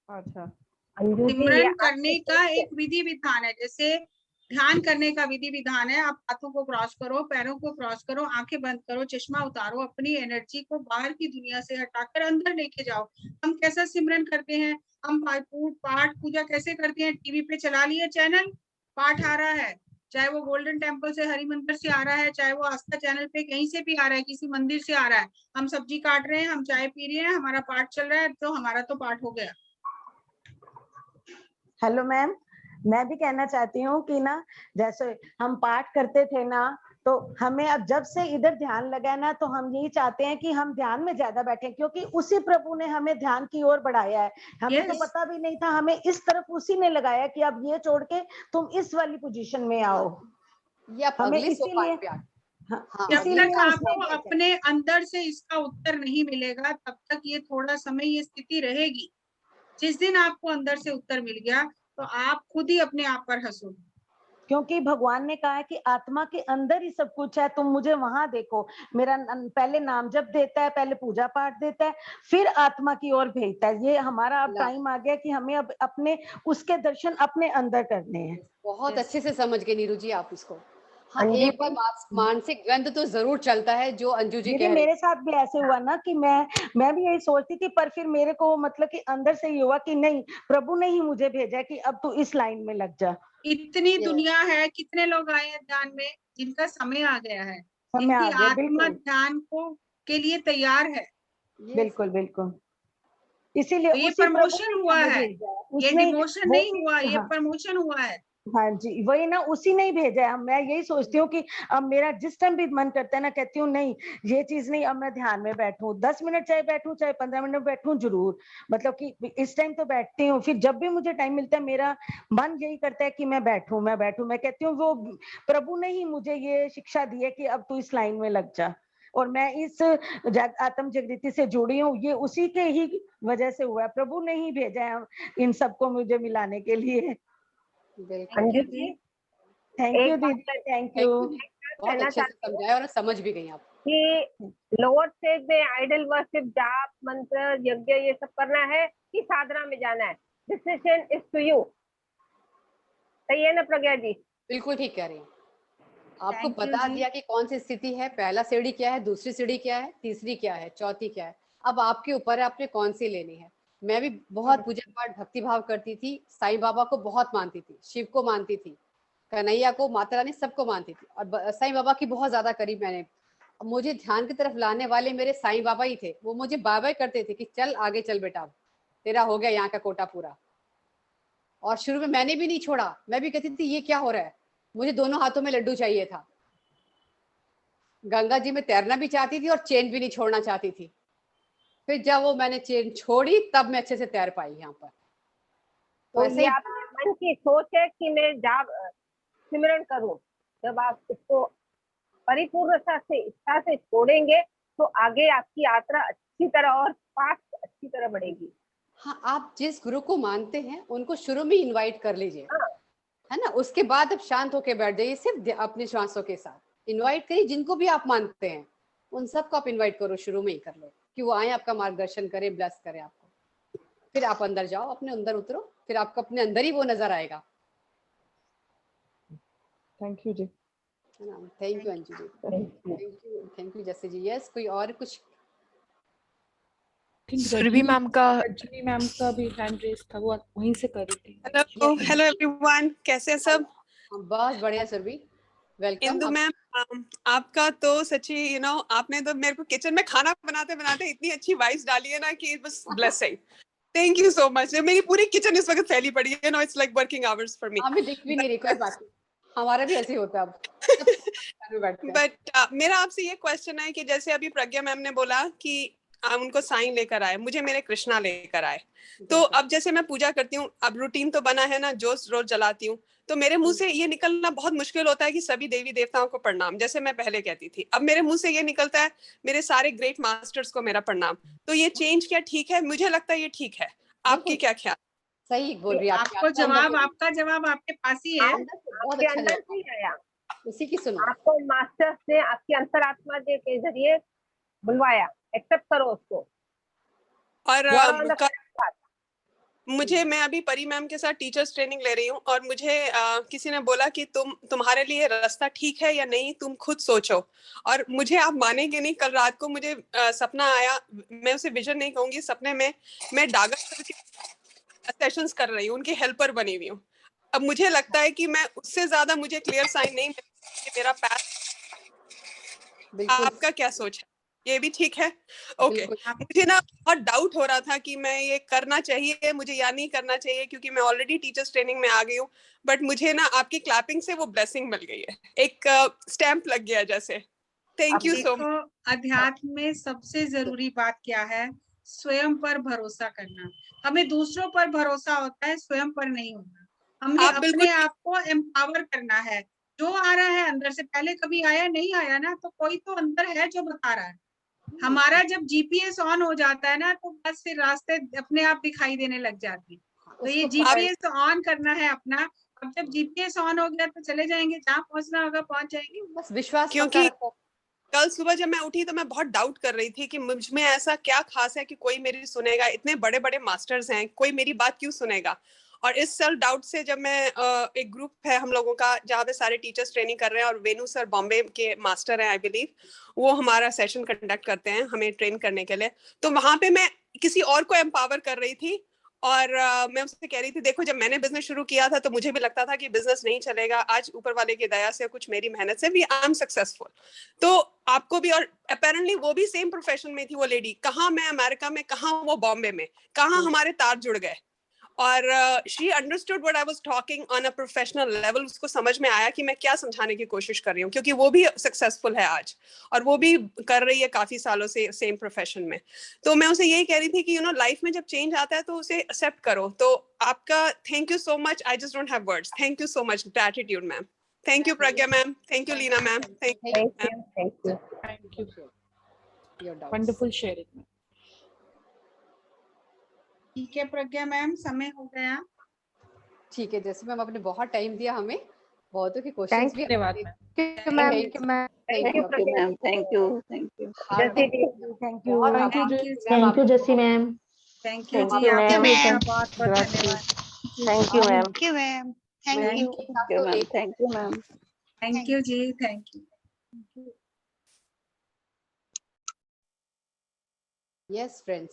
अच्छा, सिमरन करने का एक विधि विधान है, जैसे ध्यान करने का विधि विधान है। आप हाथों को क्रॉस करो, पैरों को क्रॉस करो, आंखें बंद करो, चश्मा उतारो, अपनी एनर्जी को बाहर की दुनिया से हटाकर अंदर लेके जाओ। हम कैसा सिमरन करते हैं, हम पाठ पूजा कैसे करते हैं? टीवी पे चला लिए चैनल, पाठ आ रहा है, चाहे वो गोल्डन टेम्पल से, हरि मंदिर से आ रहा है, चाहे वो आस्था चैनल पे कहीं से भी आ रहा है, किसी मंदिर से आ रहा है, हम सब्जी काट रहे हैं, हम चाय पी रहे हैं, हमारा पाठ चल रहा है, तो हमारा तो पाठ हो गया। हेलो मैम, मैं भी कहना चाहती हूँ कि ना, जैसे हम पाठ करते थे ना, तो हमें अब जब से इधर ध्यान लगा है ना, तो हम यही चाहते हैं कि हम ध्यान में ज्यादा बैठे, क्योंकि उसी प्रभु ने हमें ध्यान की ओर बढ़ाया है। हमें तो पता भी नहीं था, हमें इस तरफ उसी ने लगाया कि अब ये छोड़ के तुम इस वाली पोजीशन में आओ। हमें इसीलिए जब तक आपको अपने अंदर से इसका उत्तर नहीं मिलेगा, तब तक ये थोड़ा समय ये स्थिति रहेगी। जिस दिन आपको अंदर से उत्तर मिल गया तो आप खुद ही अपने आप पर हंसोगे, क्योंकि भगवान ने कहा है कि आत्मा के अंदर ही सब कुछ है, तुम मुझे वहां देखो। मेरा पहले नाम जप देता है, पहले पूजा पाठ देता है, फिर आत्मा की ओर भेजता है। ये हमारा अब टाइम आ गया कि हमें अब अपने उसके दर्शन अपने अंदर करने हैं। बहुत अच्छे से समझ गए नीरू जी आप इसको। हाँ, एक बार मानसिक गंध तो जरूर चलता है, जो अंजू जी कह रही मेरे साथ भी ऐसे हुआ ना कि मैं भी यही सोचती थी, पर फिर मेरे को मतलब कि अंदर से ये हुआ कि नहीं, प्रभु ने ही मुझे भेजा कि अब तू इस लाइन में लग जा। इतनी दुनिया है, कितने लोग आए हैं ध्यान में जिनका समय आ गया है, समय आ जिनकी गया, आत्मा बिल्कुल ध्यान को के लिए तैयार है। बिल्कुल बिल्कुल। इसीलिए तो ये उसी प्रभु प्रमोशन ने हुआ हमें है, भेजा है, ये उसने डिमोशन वो नहीं हुआ, ये हाँ प्रमोशन हुआ है। हाँ जी, वही ना, उसी ने ही भेजा है। मैं यही सोचती हूँ कि अब मेरा जिस टाइम भी मन करता है ना, कहती हूँ नहीं ये चीज नहीं, अब मैं ध्यान में बैठूं, 10 मिनट चाहे बैठूं, चाहे 15 मिनट बैठूं, जरूर मतलब कि इस टाइम तो बैठती हूँ। फिर जब भी मुझे टाइम मिलता है, मेरा मन यही करता है कि मैं बैठूं। मैं कहती हूँ वो प्रभु ने ही मुझे ये शिक्षा दी है कि अब तू इस लाइन में लग जा। और मैं इस आत्म जागृति से जुड़ी हूँ, ये उसी के ही वजह से हुआ है। प्रभु ने ही भेजा है इन सबको मुझे मिलाने के लिए। अंजू जी, थैंक यू दीदी, थैंक यू। बहुत अच्छे से समझाया और समझ भी गई आप कि लोअर स्टेज में आइडल वर्शिप, जाप, मंत्र, यज्ञ ये सब करना है कि साधना में जाना है, डिसीजन इज टू यू। सही है ना प्रज्ञा जी? बिल्कुल ठीक कह रही हैं। आपको बता दिया कि कौन सी स्थिति है, पहला सीढ़ी क्या है, दूसरी सीढ़ी क्या है, तीसरी क्या है, चौथी क्या है। अब आपके ऊपर है आपने कौन सी लेनी है। मैं भी बहुत पूजा पाठ भक्ति भाव करती थी, साईं बाबा को बहुत मानती थी, शिव को मानती थी, कन्हैया को, माता रानी सबको मानती थी, और साईं बाबा की बहुत ज्यादा करीब मैंने। मुझे ध्यान की तरफ लाने वाले मेरे साईं बाबा ही थे। वो मुझे बाय बाय करते थे कि चल आगे चल बेटा, तेरा हो गया यहाँ का कोटा पूरा। और शुरू में मैंने भी नहीं छोड़ा, मैं भी कहती थी ये क्या हो रहा है, मुझे दोनों हाथों में लड्डू चाहिए था। गंगा जी में तैरना भी चाहती थी और चेन भी नहीं छोड़ना चाहती थी। फिर जब वो मैंने चेन छोड़ी तब मैं अच्छे से तैर पाई यहाँ पर। तो ये आपके मन की सोच है कि मैं जाप सिमरन करूं। जब आप इसको परिपूर्णता से, इच्छा से छोड़ेंगे तो आगे आपकी यात्रा अच्छी तरह और फास्ट अच्छी तरह बढ़ेगी। हाँ, आप जिस गुरु को मानते हैं उनको शुरू में इनवाइट कर लीजिए, है ना। उसके बाद अब शांत होके बैठ जाइए, सिर्फ अपने श्वासों के साथ इनवाइट करिए। जिनको भी आप मानते हैं उन सबको आप इनवाइट करो, शुरू में ही कर लो कि वो आए, आपका मार्गदर्शन करें, ब्लेस करें आपको। फिर आप अंदर जाओ, अपने अंदर उतरो, फिर आपको अपने अंदर ही वो नजर आएगा। थैंक यू जी। Thank you Anju ji, thank you जैसे जी। यस, कोई और कुछ? सुरभि मैम का भी हैंड रेस था, वो वहीं से कर रही थी। हेलो एवरीवन, कैसे हैं सब? बस बढ़िया सुरभि, वेलकम। इंदु मैम, आपका तो सच्ची आपने तो मेरे को किचन में खाना बनाते बनाते इतनी अच्छी वाइब्स डाली है ना कि बस blessing. Thank you so much. मेरी पूरी किचन इस वक्त फैली पड़ी है, it's like working hours for me. हमें दिख भी नहीं रही, कोई बात नहीं, हमारा भी ऐसे ही होता है अब। बट मेरा आपसे ये क्वेश्चन है कि जैसे अभी प्रज्ञा मैम ने बोला कि उनको साईं लेकर आए, मुझे मेरे कृष्णा लेकर आए। तो अब जैसे मैं पूजा करती हूँ, अब रूटीन तो बना है ना, जो रोज जलाती हूँ, तो मेरे मुंह से ये निकलना बहुत मुश्किल होता है कि सभी देवी देवताओं को प्रणाम, जैसे मैं पहले कहती थी। अब मेरे मुंह से ये निकलता है मेरे सारे ग्रेट मास्टर्स को मेरा प्रणाम। तो ये चेंज क्या ठीक है? मुझे लगता है ये ठीक है, आपकी क्या ख्याल? सही बोल रही है आपको जवाब, आपका जवाब आपके पास ही है। आपके अंदर से ही आया, उसी की सुनो। आपको मास्टर्स ने आपकी अंतरात्मा के जरिए बुलवाया, एक्सेप्ट करो उसको। और मुझे, मैं अभी परी मैम के साथ टीचर्स ट्रेनिंग ले रही हूँ और मुझे किसी ने बोला कि तुम्हारे लिए रास्ता ठीक है या नहीं, तुम खुद सोचो। और मुझे, आप मानेंगे नहीं, कल रात को मुझे सपना आया, मैं उसे विजन नहीं कहूंगी, सपने में मैं डागर सर के सेशंस कर रही हूँ, उनकी हेल्पर बनी हुई हूँ। अब मुझे लगता है कि मैं उससे ज्यादा मुझे क्लियर साइन नहीं मिला मेरा पास। आपका क्या सोच है? ये भी ठीक है? ओके। मुझे ना बहुत डाउट हो रहा था कि मैं ये करना चाहिए, मुझे या नहीं करना चाहिए, क्योंकि मैं ऑलरेडी टीचर्स ट्रेनिंग में आ गई हूँ। बट मुझे ना आपकी क्लैपिंग से वो ब्लेसिंग मिल गई है, एक स्टैंप लग गया जैसे। Thank you so much. अध्यात्म में सबसे जरूरी बात क्या है? स्वयं पर भरोसा करना। हमें दूसरों पर भरोसा होता है, स्वयं पर नहीं होता। हमें अपने आप को एम्पावर करना है। जो आ रहा है अंदर से, पहले कभी आया नहीं आया ना, तो कोई तो अंदर है जो बता रहा है। हमारा जब जीपीएस ऑन हो जाता है ना, तो बस फिर रास्ते अपने आप दिखाई देने लग जाते हैं। तो ये जीपीएस ऑन करना है अपना। अब जब जीपीएस ऑन हो गया तो चले जाएंगे, जहाँ पहुंचना होगा पहुंच जाएंगे। बस विश्वास, क्योंकि कल सुबह जब मैं उठी तो मैं बहुत डाउट कर रही थी कि मुझ में ऐसा क्या खास है कि कोई मेरी सुनेगा, इतने बड़े बड़े मास्टर्स हैं, कोई मेरी बात क्यों सुनेगा। और इस सेल्फ डाउट से जब मैं एक ग्रुप है हम लोगों का जहाँ पे सारे टीचर्स ट्रेनिंग कर रहे हैं और वेणु सर बॉम्बे के मास्टर हैं आई बिलीव, वो हमारा सेशन कंडक्ट करते हैं हमें ट्रेन करने के लिए। तो वहां पे मैं किसी और को एम्पावर कर रही थी और मैं उससे कह रही थी देखो जब मैंने बिजनेस शुरू किया था तो मुझे भी लगता था कि बिजनेस नहीं चलेगा, आज ऊपर वाले की दया से कुछ मेरी मेहनत से भी आई एम सक्सेसफुल। तो आपको भी, और अपेरेंटली वो भी सेम प्रोफेशन में थी वो लेडी, कहाँ मैं अमेरिका में, कहाँ वो बॉम्बे में, कहाँ हमारे तार जुड़ गए। और she understood what I was talking on a professional level. उसको समझ में आया कि मैं क्या समझाने की कोशिश कर रही हूँ, क्योंकि वो भी सक्सेसफुल है आज और वो भी कर रही है काफी सालों से सेम प्रोफेशन में। तो मैं उसे यही कह रही थी कि यू नो लाइफ में जब चेंज आता है तो उसे एक्सेप्ट करो। तो आपका thank you so much, I just don't have words, thank you so much, gratitude ma'am, thank you Pragya ma'am, thank you Leena ma'am, thank you wonderful sharing. ठीक है प्रज्ञा मैम, समय हो गया। ठीक है जैसे मैम आपने बहुत टाइम दिया हमें, बहुतों के क्वेश्चंस भी धन्यवाद ma'am. Thank you ma'am, thank you Jassi ma'am. Thank you Thank जी, you, आपका ma'am. भी बहुत बहुत धन्यवाद। Thank you ma'am, Thank you, ma'am. Thank Thank you. Thank you ma'am. Thank you जी, थैंक यू। Yes friends,